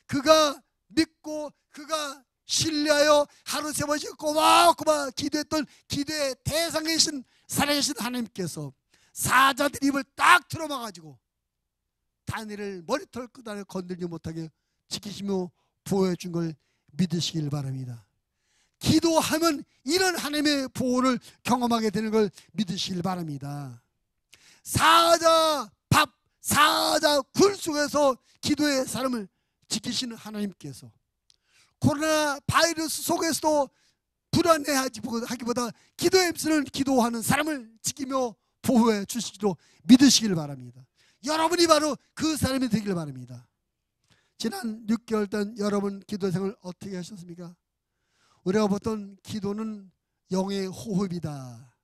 S1: 그가 믿고 그가 신뢰하여 하루 3번씩 꼬박꼬박 기도했던 기도의 대상이신 살아계신 하나님께서 사자들 입을 딱 틀어막아가지고 다니엘을 머리털 끝안에 건들지 못하게 지키시며 보호해 준 걸 믿으시길 바랍니다. 기도하면 이런 하나님의 보호를 경험하게 되는 걸 믿으시길 바랍니다. 사자 밥, 사자 굴 속에서 기도의 사람을 지키시는 하나님께서 코로나 바이러스 속에서도 불안해하기보다 기도에 힘쓰는 기도하는 사람을 지키며 보호해 주시기로 믿으시길 바랍니다. 여러분이 바로 그 사람이 되길 바랍니다. 지난 6개월 동안 여러분 기도 생활 어떻게 하셨습니까? 우리가 보통 기도는 영의 호흡이다.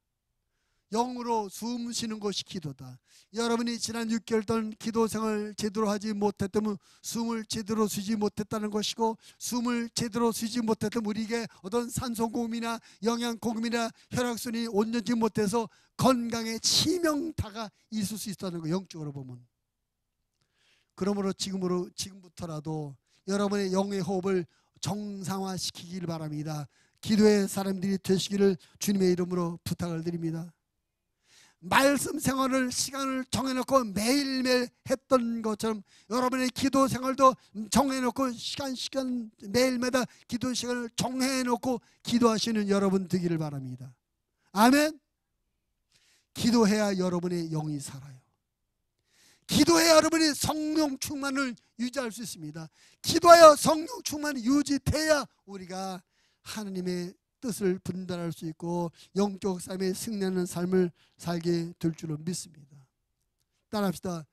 S1: 영으로 숨 쉬는 것이 기도다. 여러분이 지난 6개월 동안 기도 생활 제대로 하지 못했다면 숨을 제대로 쉬지 못했다는 것이고, 숨을 제대로 쉬지 못했다면 우리에게 어떤 산소공급이나 영양공급이나 혈액순환이 온전치 못해서 건강에 치명타가 있을 수 있다는 거, 영적으로 보면. 그러므로 지금부터라도 여러분의 영의 호흡을 정상화시키길 바랍니다. 기도의 사람들이 되시기를 주님의 이름으로 부탁을 드립니다. 말씀 생활을 시간을 정해놓고 매일매일 했던 것처럼 여러분의 기도 생활도 정해놓고 시간 매일마다 기도 시간을 정해놓고 기도하시는 여러분 되기를 바랍니다. 아멘. 기도해야 여러분의 영이 살아요. 기도해야 여러분이 성령 충만을 유지할 수 있습니다. 기도하여 성령 충만이 유지돼야 우리가 하나님의 뜻을 분별할 수 있고 영적 삶에 승리하는 삶을 살게 될 줄로 믿습니다. 따라합시다.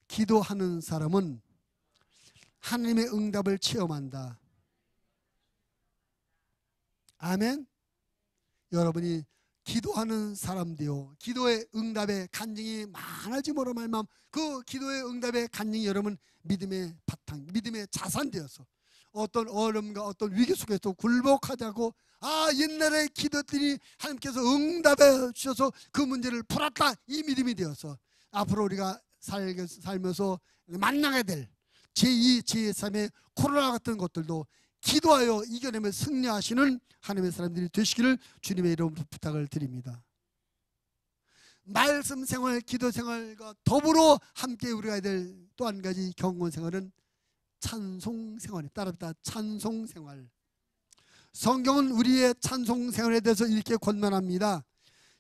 S1: 기도하는 사람은 하나님의 응답을 체험한다. 아멘. 여러분이 기도하는 사람들요, 기도의 응답의 간증이 많아짐으로 말미암아 그 기도의 응답의 간증이 여러분 믿음의 바탕, 믿음의 자산 되어서 어떤 어려움과 어떤 위기 속에서 굴복하자고, 옛날에 기도했더니 하나님께서 응답해 주셔서 그 문제를 풀었다, 이 믿음이 되어서 앞으로 우리가 살면서 만나게 될 제2, 제3의 코로나 같은 것들도 기도하여 이겨내며 승리하시는 하나님의 사람들이 되시기를 주님의 이름으로 부탁을 드립니다. 말씀 생활, 기도 생활과 더불어 함께 우리가 해야 될 또 한 가지 경건 생활은 찬송 생활입니다. 따라합니다. 찬송 생활. 성경은 우리의 찬송 생활에 대해서 이렇게 권면합니다.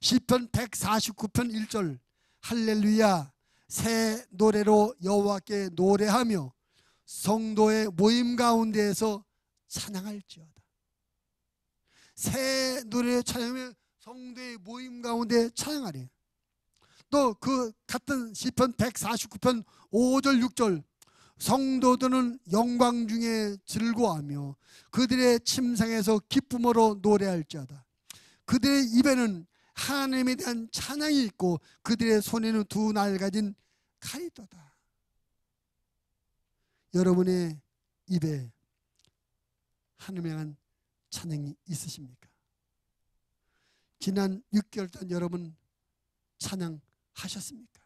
S1: 시편 149편 1절 할렐루야 새 노래로 여호와께 노래하며 성도의 모임 가운데에서 찬양할지어다. 새 노래를 찬양하며 성도의 모임 가운데 찬양하래. 또 그 같은 시편 149편 5절 6절 성도들은 영광 중에 즐거워하며 그들의 침상에서 기쁨으로 노래할지어다. 그들의 입에는 하나님에 대한 찬양이 있고 그들의 손에는 두 날 가진 칼이 있도다. 여러분의 입에 하나님에 대한 찬양이 있으십니까? 지난 6개월 동안 여러분 찬양하셨습니까?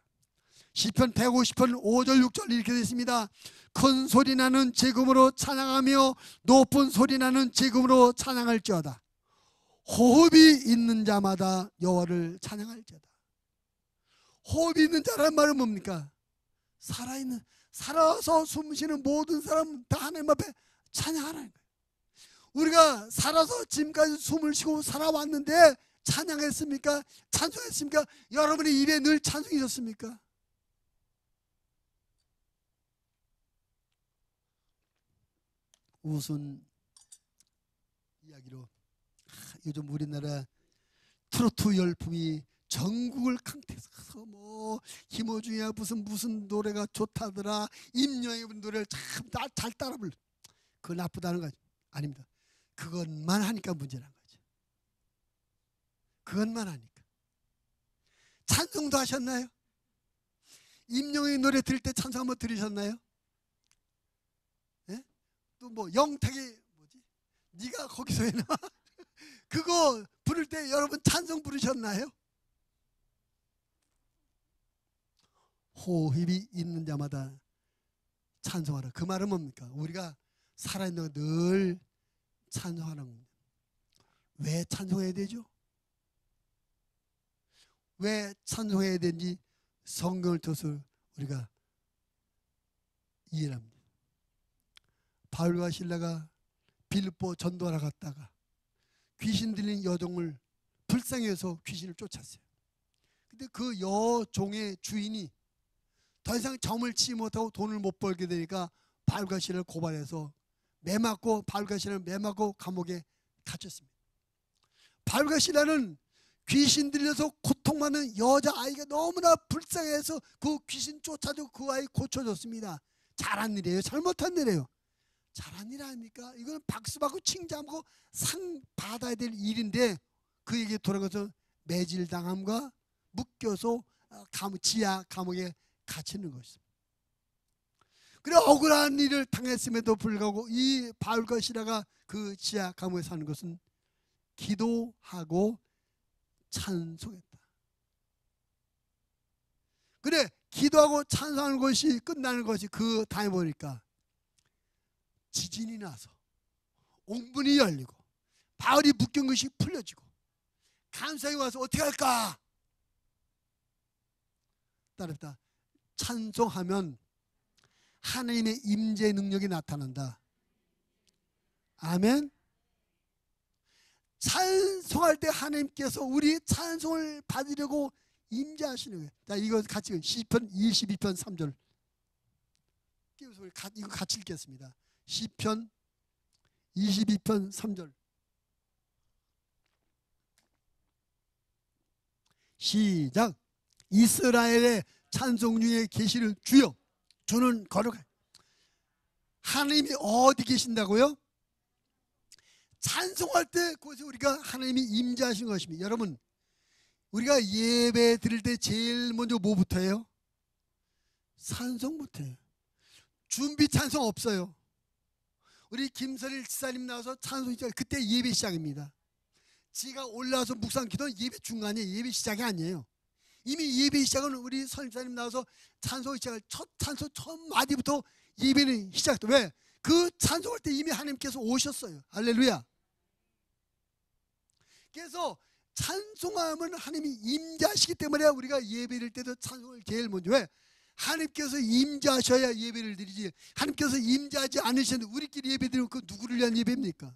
S1: 시편 150편 5절 6절 이렇게 되어 있습니다. 큰 소리 나는 제금으로 찬양하며 높은 소리 나는 제금으로 찬양할지어다. 호흡이 있는 자마다 여호와를 찬양할지어다. 호흡이 있는 자란 말은 뭡니까? 살아서 숨쉬는 모든 사람 다 하나님 앞에 찬양하라는 거예요. 우리가 살아서 지금까지 숨을 쉬고 살아왔는데 찬양했습니까? 찬송했습니까? 여러분의 입에 늘 찬송이 있었습니까? 우스운 이야기로 요즘 우리나라 트로트 열풍이 전국을 강타해서 뭐 김호중이야 무슨 노래가 좋다더라, 임영웅의 노래를 참 잘 따라 불러. 그거 나쁘다는 거 아닙니다. 그것만 하니까 문제란 거죠. 그것만 하니까. 찬송도 하셨나요? 임영웅의 노래 들을 때 찬송 한번 들으셨나요? 네? 또 뭐 영탁이 뭐지? 네가 거기서 해나? 그거 부를 때 여러분 찬송 부르셨나요? 호흡이 있는 자마다 찬송하라. 그 말은 뭡니까? 우리가 살아있는 늘 찬송하는 겁니다. 왜 찬송해야 되죠? 왜 찬송해야 되는지 성경을 통해서 우리가 이해를 합니다. 바울과 실라가 빌립보 전도하러 갔다가 귀신 들린 여종을 불쌍해서 귀신을 쫓았어요. 근데 그 여종의 주인이 더 이상 점을 치지 못하고 돈을 못 벌게 되니까 바울과 실라를 고발해서 바울과 실라를 매맞고 감옥에 갇혔습니다. 바울과 실라는 귀신 들려서 고통받는 여자아이가 너무나 불쌍해서 그 귀신 쫓아주고 그 아이 고쳐줬습니다. 잘한 일이에요? 잘못한 일이에요? 잘한 일 아닙니까? 이건 박수받고 칭찬하고 상 받아야 될 일인데 그에게 돌아가서 매질당함과 묶여서 지하 감옥에 갇히는 것입니다. 그래 억울한 일을 당했음에도 불구하고 이 바울과 시라가 그 지하 감옥에 사는 것은 기도하고 찬송했다. 그래 기도하고 찬송하는 것이 끝나는 것이 그 다음에 보니까 지진이 나서 옥문이 열리고 바울이 묶인 것이 풀려지고 감사히 와서 어떻게 할까? 따르다 찬송하면 하나님의 임재 능력이 나타난다. 아멘. 찬송할 때 하나님께서 우리 찬송을 받으려고 임재하시는 거예요. 자, 이거 같이 시편 22편 3절 이거 같이 읽겠습니다. 시편 22편 3절 시작. 이스라엘의 찬송 중에 계시를 주여 주는 거룩하여 하나님이 어디 계신다고요? 찬송할 때 그것이 우리가 하나님이 임재하신 것입니다. 여러분, 우리가 예배 드릴 때 제일 먼저 뭐부터 해요? 찬송부터 해요. 준비 찬송 없어요. 우리 김선일 지사님 나와서 찬송 시작, 그때 예배 시작입니다. 지가 올라와서 묵상 기도는 예배 중간이에요. 예배 시작이 아니에요. 이미 예배 시작은 우리 선지자님 나와서 찬송 시작을 첫 찬송 첫 마디부터 예배는 시작했다. 왜? 그 찬송할 때 이미 하나님께서 오셨어요. 할렐루야. 그래서 찬송하면 하나님이 임재하시기 때문에 우리가 예배를 때도 찬송을 제일 먼저. 왜? 하나님께서 임재하셔야 예배를 드리지. 하나님께서 임재하지 않으셨는데 우리끼리 예배 드리면 그 누구를 위한 예배입니까?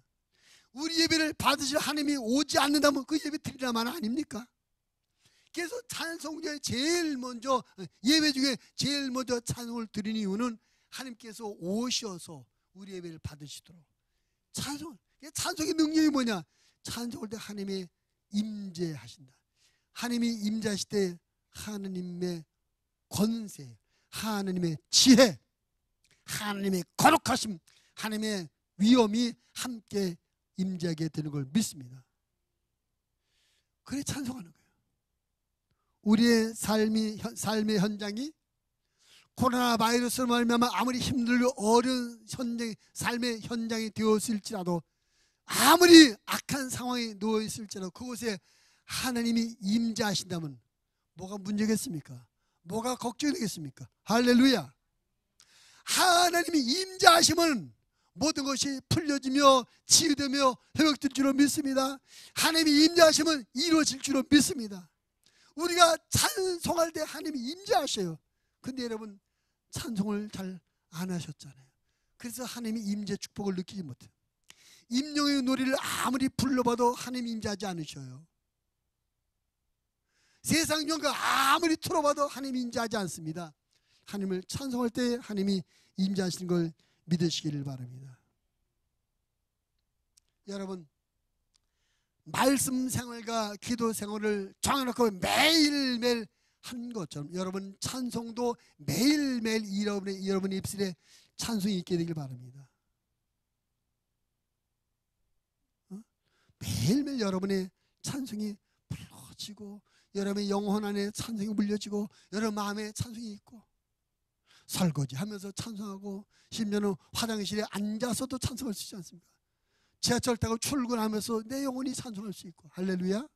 S1: 우리 예배를 받으실 하나님이 오지 않는다면 그 예배 드리란 말 아닙니까? 그래서 찬송 중에 제일 먼저, 예배 중에 제일 먼저 찬송을 드리는 이유는 하나님께서 오셔서 우리 예배를 받으시도록. 찬송의 능력이 뭐냐? 찬송할 때 하나님의 임재하신다. 하나님이 임재하실 때 하나님의 권세, 하나님의 지혜, 하나님의 거룩하심, 하나님의 위엄이 함께 임재하게 되는 걸 믿습니다. 그래 찬송하는 거예요. 우리의 삶의 현장이 코로나 바이러스로 말미암아 아무리 힘들고 어려운 삶의 현장이 되었을지라도, 아무리 악한 상황에 놓여 있을지라도 그곳에 하나님이 임재하신다면 뭐가 문제겠습니까? 뭐가 걱정이 되겠습니까? 할렐루야. 하나님이 임재하시면 모든 것이 풀려지며 치유되며 회복될 줄로 믿습니다. 하나님이 임재하시면 이루어질 줄로 믿습니다. 우리가 찬송할 때 하나님이 임재하셔요. 근데 여러분 찬송을 잘 안 하셨잖아요. 그래서 하나님이 임재 축복을 느끼지 못해요. 임영의 노래를 아무리 불러봐도 하나님이 임재하지 않으셔요. 세상 연가 아무리 틀어봐도 하나님이 임재하지 않습니다. 하나님을 찬송할 때 하나님이 임재하시는 걸 믿으시기를 바랍니다. 여러분, 말씀 생활과 기도 생활을 정해놓고 매일매일 한 것처럼 여러분 찬송도 매일매일 여러분의 입술에 찬송이 있게 되길 바랍니다. 매일매일 여러분의 찬송이 불러지고, 여러분의 영혼 안에 찬송이 물려지고, 여러분 마음에 찬송이 있고, 설거지하면서 찬송하고, 심지어는 화장실에 앉아서도 찬송할 수 있지 않습니까? 지하철 타고 출근하면서 내 영혼이 찬송할 수 있고. 할렐루야.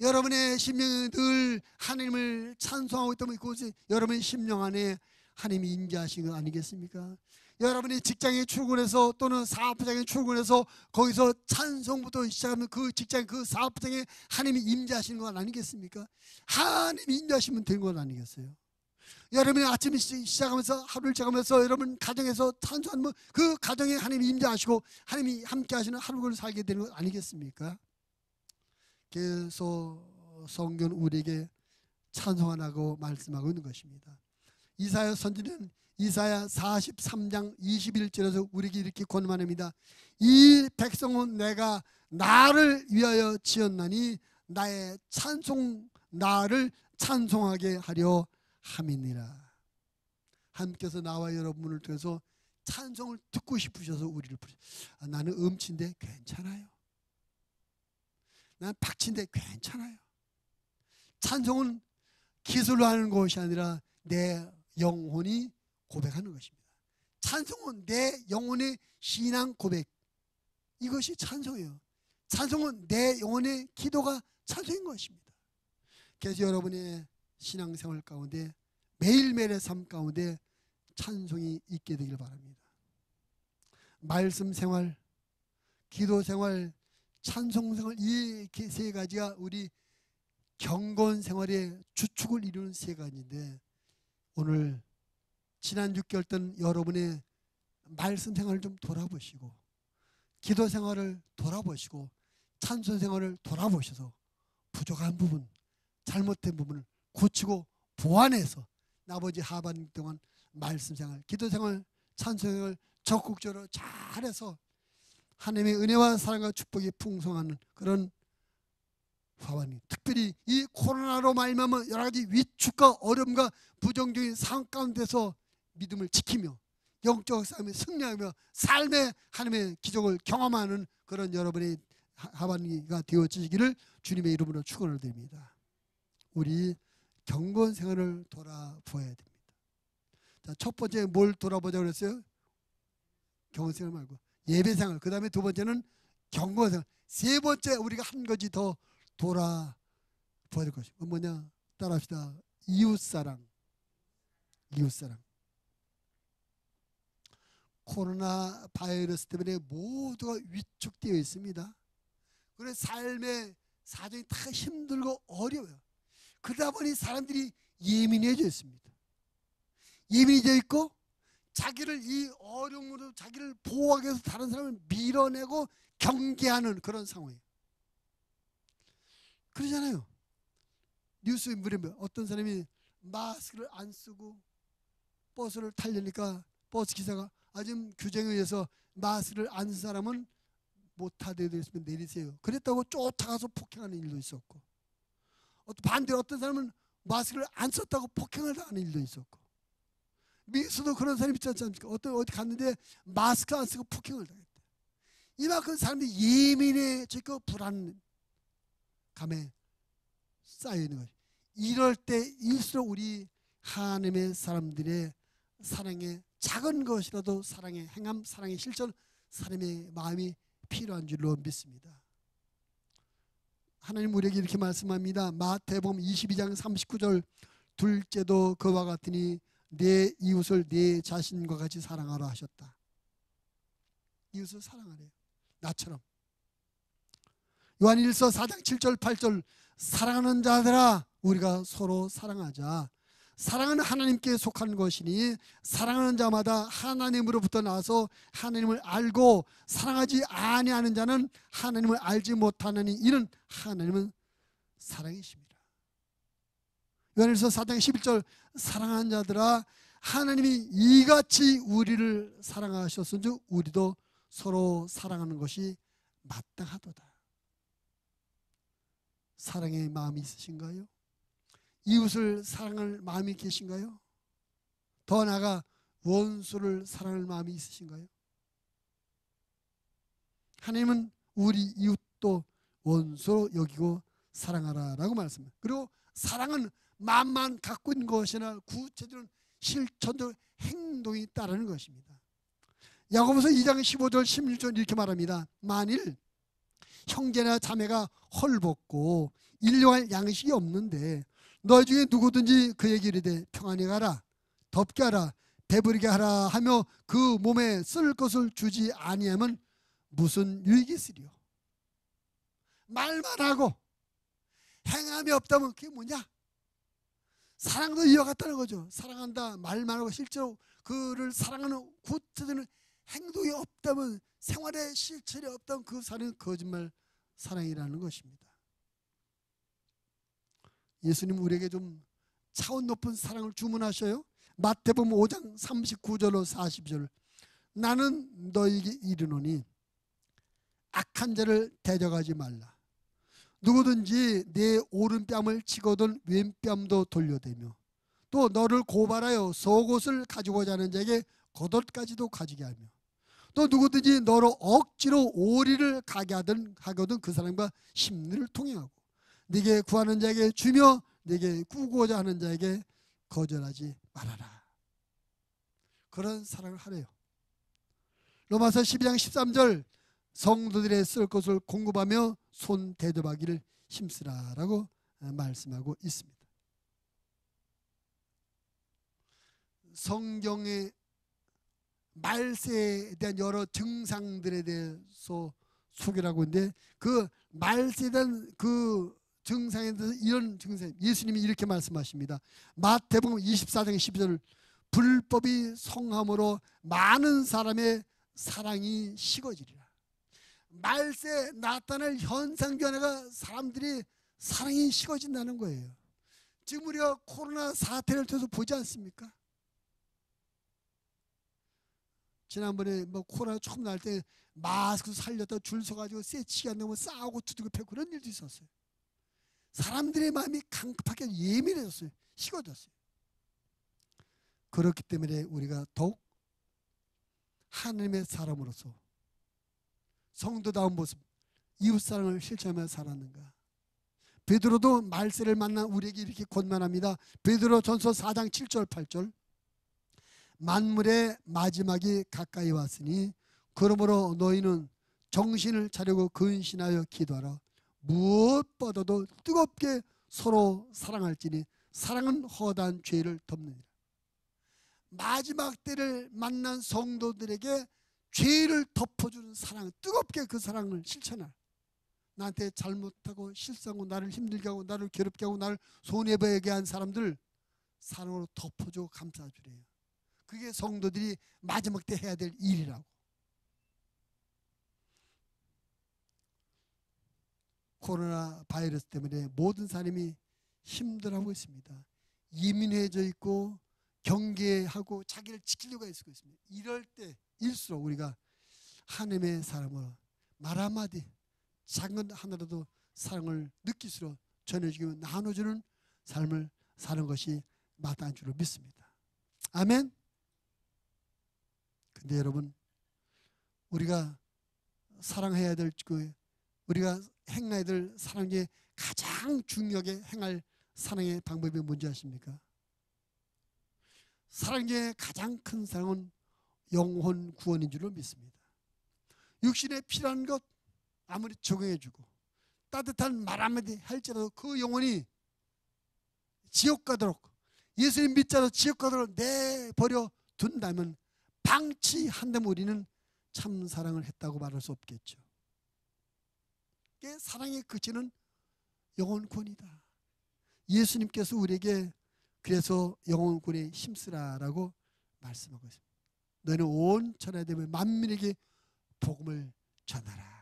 S1: 여러분의 심령이 늘 하나님을 찬송하고 있다면 그것이 여러분의 심령 안에 하나님이 임재하신 거 아니겠습니까? 여러분이 직장에 출근해서 또는 사업장에 출근해서 거기서 찬송부터 시작하면 그 직장, 그 사업장에 하나님이 임재하시는 건 아니겠습니까? 하나님이 임재하시면 되는 건 아니겠어요? 여러분이 아침에 시작하면서 하루를 시작하면서 여러분 가정에서 찬송하면 그 가정에 하나님이 임재하시고 하나님이 함께 하시는 하루를 살게 되는 건 아니겠습니까? 그래서 성경 우리에게 찬송하라고 말씀하고 있는 것입니다. 이사야 선지는 이사야 43장 21절에서 우리에게 이렇게 권면합니다. 이 백성은 내가 나를 위하여 지었나니 나의 나를 찬송하게 하려 함이니라. 하나님께서 나와 여러분을 통해서 찬송을 듣고 싶으셔서 우리를 부르셨어요. 나는 음치인데 괜찮아요. 난 박치인데 괜찮아요. 찬송은 기술로 하는 것이 아니라 내 영혼이 고백하는 것입니다. 찬송은 내 영혼의 신앙 고백, 이것이 찬송이에요. 찬송은 내 영혼의 기도가 찬송인 것입니다. 그래서 여러분의 신앙생활 가운데 매일매일의 삶 가운데 찬송이 있게 되길 바랍니다. 말씀 생활, 기도 생활, 찬송 생활, 이 세 가지가 우리 경건 생활의 주축을 이루는 세 가지인데, 오늘 지난 6개월 동안 여러분의 말씀 생활을 좀 돌아보시고, 기도 생활을 돌아보시고, 찬송 생활을 돌아보셔서 부족한 부분, 잘못된 부분을 고치고 보완해서 나머지 하반 동안 말씀 생활, 기도 생활, 찬송 생활 적극적으로 잘해서 하나님의 은혜와 사랑과 축복이 풍성한 그런 화반이, 특별히 이 코로나로 말미암아 여러 가지 위축과 어려움과 부정적인 상황 가운데서 믿음을 지키며 영적 싸움에 승리하며 삶의 하나님의 기적을 경험하는 그런 여러분의 하반기가 되어지기를 주님의 이름으로 축원을 드립니다. 우리 경건 생활을 돌아보아야 됩니다. 자, 첫 번째 뭘 돌아보자고 그랬어요? 경건 생활 말고 예배 생활. 그 다음에 두 번째는 경건 생활. 세 번째 우리가 한 가지 더 돌아봐야 될 것이 뭐냐? 따라합시다. 이웃사랑. 이웃사랑. 코로나 바이러스 때문에 모두가 위축되어 있습니다. 그래서 삶의 사정이 다 힘들고 어려워요. 그러다 보니 사람들이 예민해져 있습니다. 예민해져 있고 자기를 이 어려움으로 자기를 보호하기 위해서 다른 사람을 밀어내고 경계하는 그런 상황이에요. 그러잖아요. 뉴스에 보면 어떤 사람이 마스크를 안 쓰고 버스를 타려니까 버스 기사가 지금 규정에 의해서 마스크를 안 쓴 사람은 못 타게 되었으면 내리세요. 그랬다고 쫓아가서 폭행하는 일도 있었고, 반대로 어떤 사람은 마스크를 안 썼다고 폭행을 당하는 일도 있었고, 미국에서도 그런 사람이 있지 않습니까? 어디 갔는데 마스크 안 쓰고 폭행을 당했대. 이만큼 사람들이 예민해지고 불안감에 쌓여 있는 거죠. 이럴 때일수록 우리 하나님의 사람들의 사랑의 작은 것이라도 사랑의 행함, 사랑의 실천, 사람의 마음이 필요한 줄로 믿습니다. 하나님 우리에게 이렇게 말씀합니다. 마태복음 22장 39절 둘째도 그와 같으니 내 이웃을 내 자신과 같이 사랑하라 하셨다. 이웃을 사랑하래요. 나처럼. 요한일서 4장 7절 8절 사랑하는 자들아 우리가 서로 사랑하자. 사랑은 하나님께 속한 것이니 사랑하는 자마다 하나님으로부터 나와서 하나님을 알고 사랑하지 아니하는 자는 하나님을 알지 못하느니 이는 하나님은 사랑이십니다. 요한일서 4장 11절 사랑하는 자들아 하나님이 이같이 우리를 사랑하셨은즉 우리도 서로 사랑하는 것이 마땅하도다. 사랑의 마음이 있으신가요? 이웃을 사랑할 마음이 계신가요? 더 나아가 원수를 사랑할 마음이 있으신가요? 하나님은 우리 이웃도 원수로 여기고 사랑하라라고 말씀합니다. 그리고 사랑은 마음만 갖고 있는 것이 아니라 구체적인 실천적 행동이 따르는 것입니다. 야고보서 2장 15절 16절 이렇게 말합니다. 만일 형제나 자매가 헐벗고 일용할 양식이 없는데 너희 중에 누구든지 그에게 이르되 평안히 가라 덥게 하라 배부르게 하라 하며 그 몸에 쓸 것을 주지 아니하면 무슨 유익이 있으리요. 말만 하고 행함이 없다면 그게 뭐냐? 사랑도 이와 같다는 거죠. 사랑한다 말만 하고 실제로 그를 사랑하는 구체적인 행동이 없다면, 생활에 실천이 없다면 그 사랑은 거짓말 사랑이라는 것입니다. 예수님 우리에게 좀 차원 높은 사랑을 주문하셔요. 마태복음 5장 39절로 40절 나는 너에게 이르노니 악한 자를 대적하지 말라. 누구든지 내 오른뺨을 치거든 왼뺨도 돌려대며 또 너를 고발하여 속옷을 가지고자 하는 자에게 겉옷까지도 가지게 하며 또 누구든지 너로 억지로 오리를 가게 하거든 그 사람과 심리를 통행하고 네게 구하는 자에게 주며 네게 꾸고자 하는 자에게 거절하지 말아라. 그런 사랑을 하래요. 로마서 12장 13절 성도들의 쓸 것을 공급하며 손 대접하기를 힘쓰라라고 말씀하고 있습니다. 성경의 말세에 대한 여러 증상들에 대해서 소개를 하고 있는데 그 말세에 대한 그 증상에 대해서 이런 증상 예수님이 이렇게 말씀하십니다. 마태복음 24장 12절 불법이 성함으로 많은 사람의 사랑이 식어지리라. 말세에 나타날 현상 변화가 사람들이 사랑이 식어진다는 거예요. 지금 우리가 코로나 사태를 통해서 보지 않습니까? 지난번에 코로나 처음 날 때 마스크 살렸다 줄 서가지고 쇠치기 안 되면 싸우고 두들겨 패고 그런 일도 있었어요. 사람들의 마음이 강팍하게 예민해졌어요. 식어졌어요. 그렇기 때문에 우리가 더욱 하나님의 사람으로서 성도다운 모습, 이웃사랑을 실천하며 살았는가? 베드로도 말세를 만난 우리에게 이렇게 권면합니다. 베드로전서 4장 7절 8절. 만물의 마지막이 가까이 왔으니 그러므로 너희는 정신을 차리고 근신하여 기도하라. 무엇보다도 뜨겁게 서로 사랑할지니 사랑은 허다한 죄를 덮느니라. 마지막 때를 만난 성도들에게 죄를 덮어주는 사랑, 뜨겁게 그 사랑을 실천하라. 나한테 잘못하고 실수하고 나를 힘들게 하고 나를 괴롭게 하고 나를 손해보게 한 사람들 사랑으로 덮어주고 감싸주래요. 그게 성도들이 마지막 때 해야 될 일이라고. 코로나 바이러스 때문에 모든 사람이 힘들어하고 있습니다. 예민해져 있고 경계하고 자기를 지키려고 애쓰고 있습니다. 이럴 때일수록 우리가 하나님의 사람으로 말 한마디 작은 하나라도 사랑을 느낄수록 전해주고 나눠주는 삶을 사는 것이 마땅한 줄로 믿습니다. 아멘. 근데 여러분, 우리가 사랑해야 될 우리가 행해야 될 사랑 중에 가장 중요하게 행할 사랑의 방법이 뭔지 아십니까? 사랑 중에 가장 큰 사랑은 영혼 구원인 줄로 믿습니다. 육신에 필요한 것 아무리 적용해주고 따뜻한 말 한마디 할지라도 그 영혼이 지옥 가도록, 예수님 믿자로 지옥 가도록 내버려 둔다면, 방치한다면 우리는 참 사랑을 했다고 말할 수 없겠죠. 사랑의 그치는 영혼 구원이다. 예수님께서 우리에게 그래서 영혼 구원에 힘쓰라라고 말씀하고 있습니다. 너희는 온 천하에 되며 만민에게 복음을 전하라.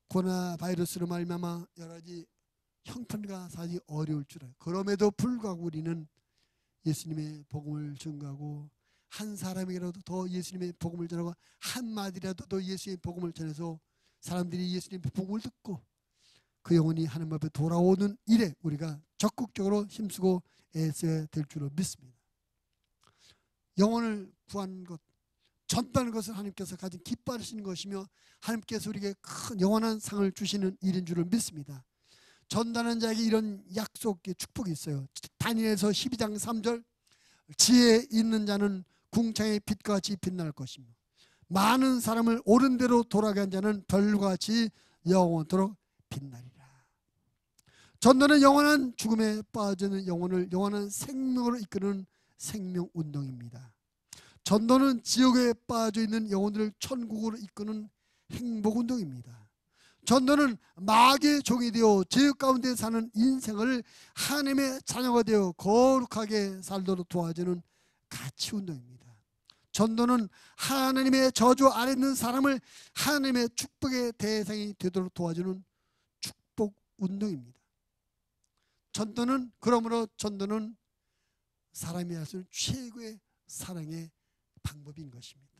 S1: 코로나 바이러스로 말미암아 여러 가지 형편과 사지 어려울 줄 알아요. 그럼에도 불구하고 우리는 예수님의 복음을 전가하고 한 사람에게라도 더 예수님의 복음을 전하고 한마디라도 더 예수님의 복음을 전해서 사람들이 예수님의 복음을 듣고 그 영혼이 하나님 앞에 돌아오는 일에 우리가 적극적으로 힘쓰고 애써야 될 줄로 믿습니다. 영혼을 구하는 것, 전다는 것은 하나님께서 가진 기뻐하시는 것이며 하나님께서 우리에게 큰 영원한 상을 주시는 일인 줄을 믿습니다. 전다는 자에게 이런 약속, 축복이 있어요. 다니엘서 12장 3절. 지혜 있는 자는 궁창의 빛과 같이 빛날 것이며 많은 사람을 옳은 대로 돌아가게 한 자는 별과 같이 영원토록 빛나리라. 전도는 영원한 죽음에 빠지는 영혼을 영원한 생명으로 이끄는 생명운동입니다. 전도는 지옥에 빠져있는 영혼들을 천국으로 이끄는 행복운동입니다. 전도는 마귀의 종이 되어 죄악 가운데 사는 인생을 하나님의 자녀가 되어 거룩하게 살도록 도와주는 가치운동입니다. 전도는 하나님의 저주 아래 있는 사람을 하나님의 축복의 대상이 되도록 도와주는 축복운동입니다. 전도는 그러므로 전도는 사람이 할 수 있는 최고의 사랑의 방법인 것입니다.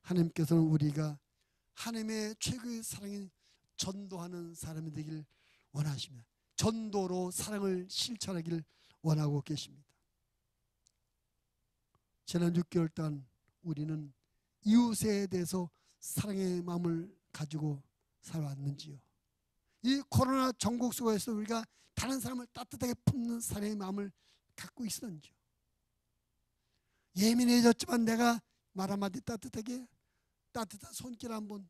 S1: 하나님께서는 우리가 하나님의 최고의 사랑인 전도하는 사람이 되길 원하십니다. 전도로 사랑을 실천하기를 원하고 계십니다. 지난 6개월 동안 우리는 이웃에 대해서 사랑의 마음을 가지고 살아왔는지요? 이 코로나 전국 속에서 우리가 다른 사람을 따뜻하게 품는 사랑의 마음을 갖고 있었는지요? 예민해졌지만 내가 말 한마디 따뜻하게 따뜻한 손길 한번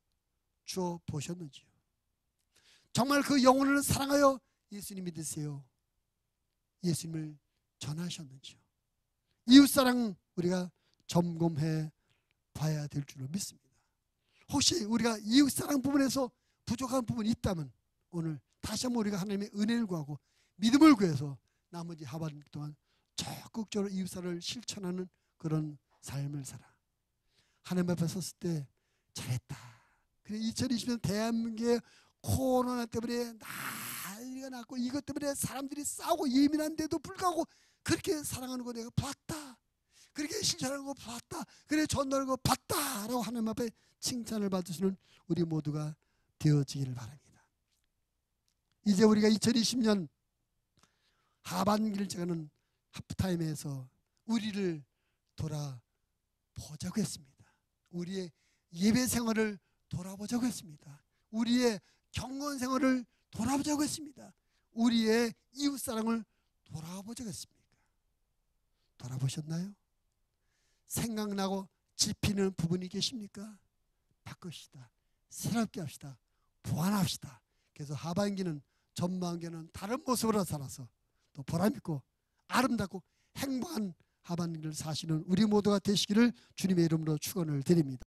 S1: 주어 보셨는지요? 정말 그 영혼을 사랑하여 예수님 믿으세요. 예수님을 전하셨는지요? 이웃사랑 우리가 점검해 봐야 될 줄로 믿습니다. 혹시 우리가 이웃사랑 부분에서 부족한 부분이 있다면 오늘 다시 한번 우리가 하나님의 은혜를 구하고 믿음을 구해서 나머지 하반 동안 적극적으로 이웃사랑을 실천하는 그런 삶을 살아. 하나님 앞에 섰을 때 잘했다. 그래 2020년 대한민국의 코로나 때문에 난리가 났고 이것 때문에 사람들이 싸우고 예민한데도 불구하고 그렇게 사랑하는 거 내가 봤다. 그렇게 실천하는 거 봤다. 그래 전도하는 거 봤다. 라고 하나님 앞에 칭찬을 받으시는 우리 모두가 되어지기를 바랍니다. 이제 우리가 2020년 하반기를 지나는 하프타임에서 우리를 돌아보자고 했습니다. 우리의 예배 생활을 돌아보자고 했습니다. 우리의 경건 생활을 돌아보자고 했습니다. 우리의 이웃사랑을 돌아보자고 했습니다. 돌아보셨나요? 생각나고 짚히는 부분이 계십니까? 바꿉시다. 새롭게 합시다. 보완합시다. 그래서 하반기는 전반기는 다른 모습으로 살아서 또 보람있고 아름답고 행복한 하반기를 사시는 우리 모두가 되시기를 주님의 이름으로 축원을 드립니다.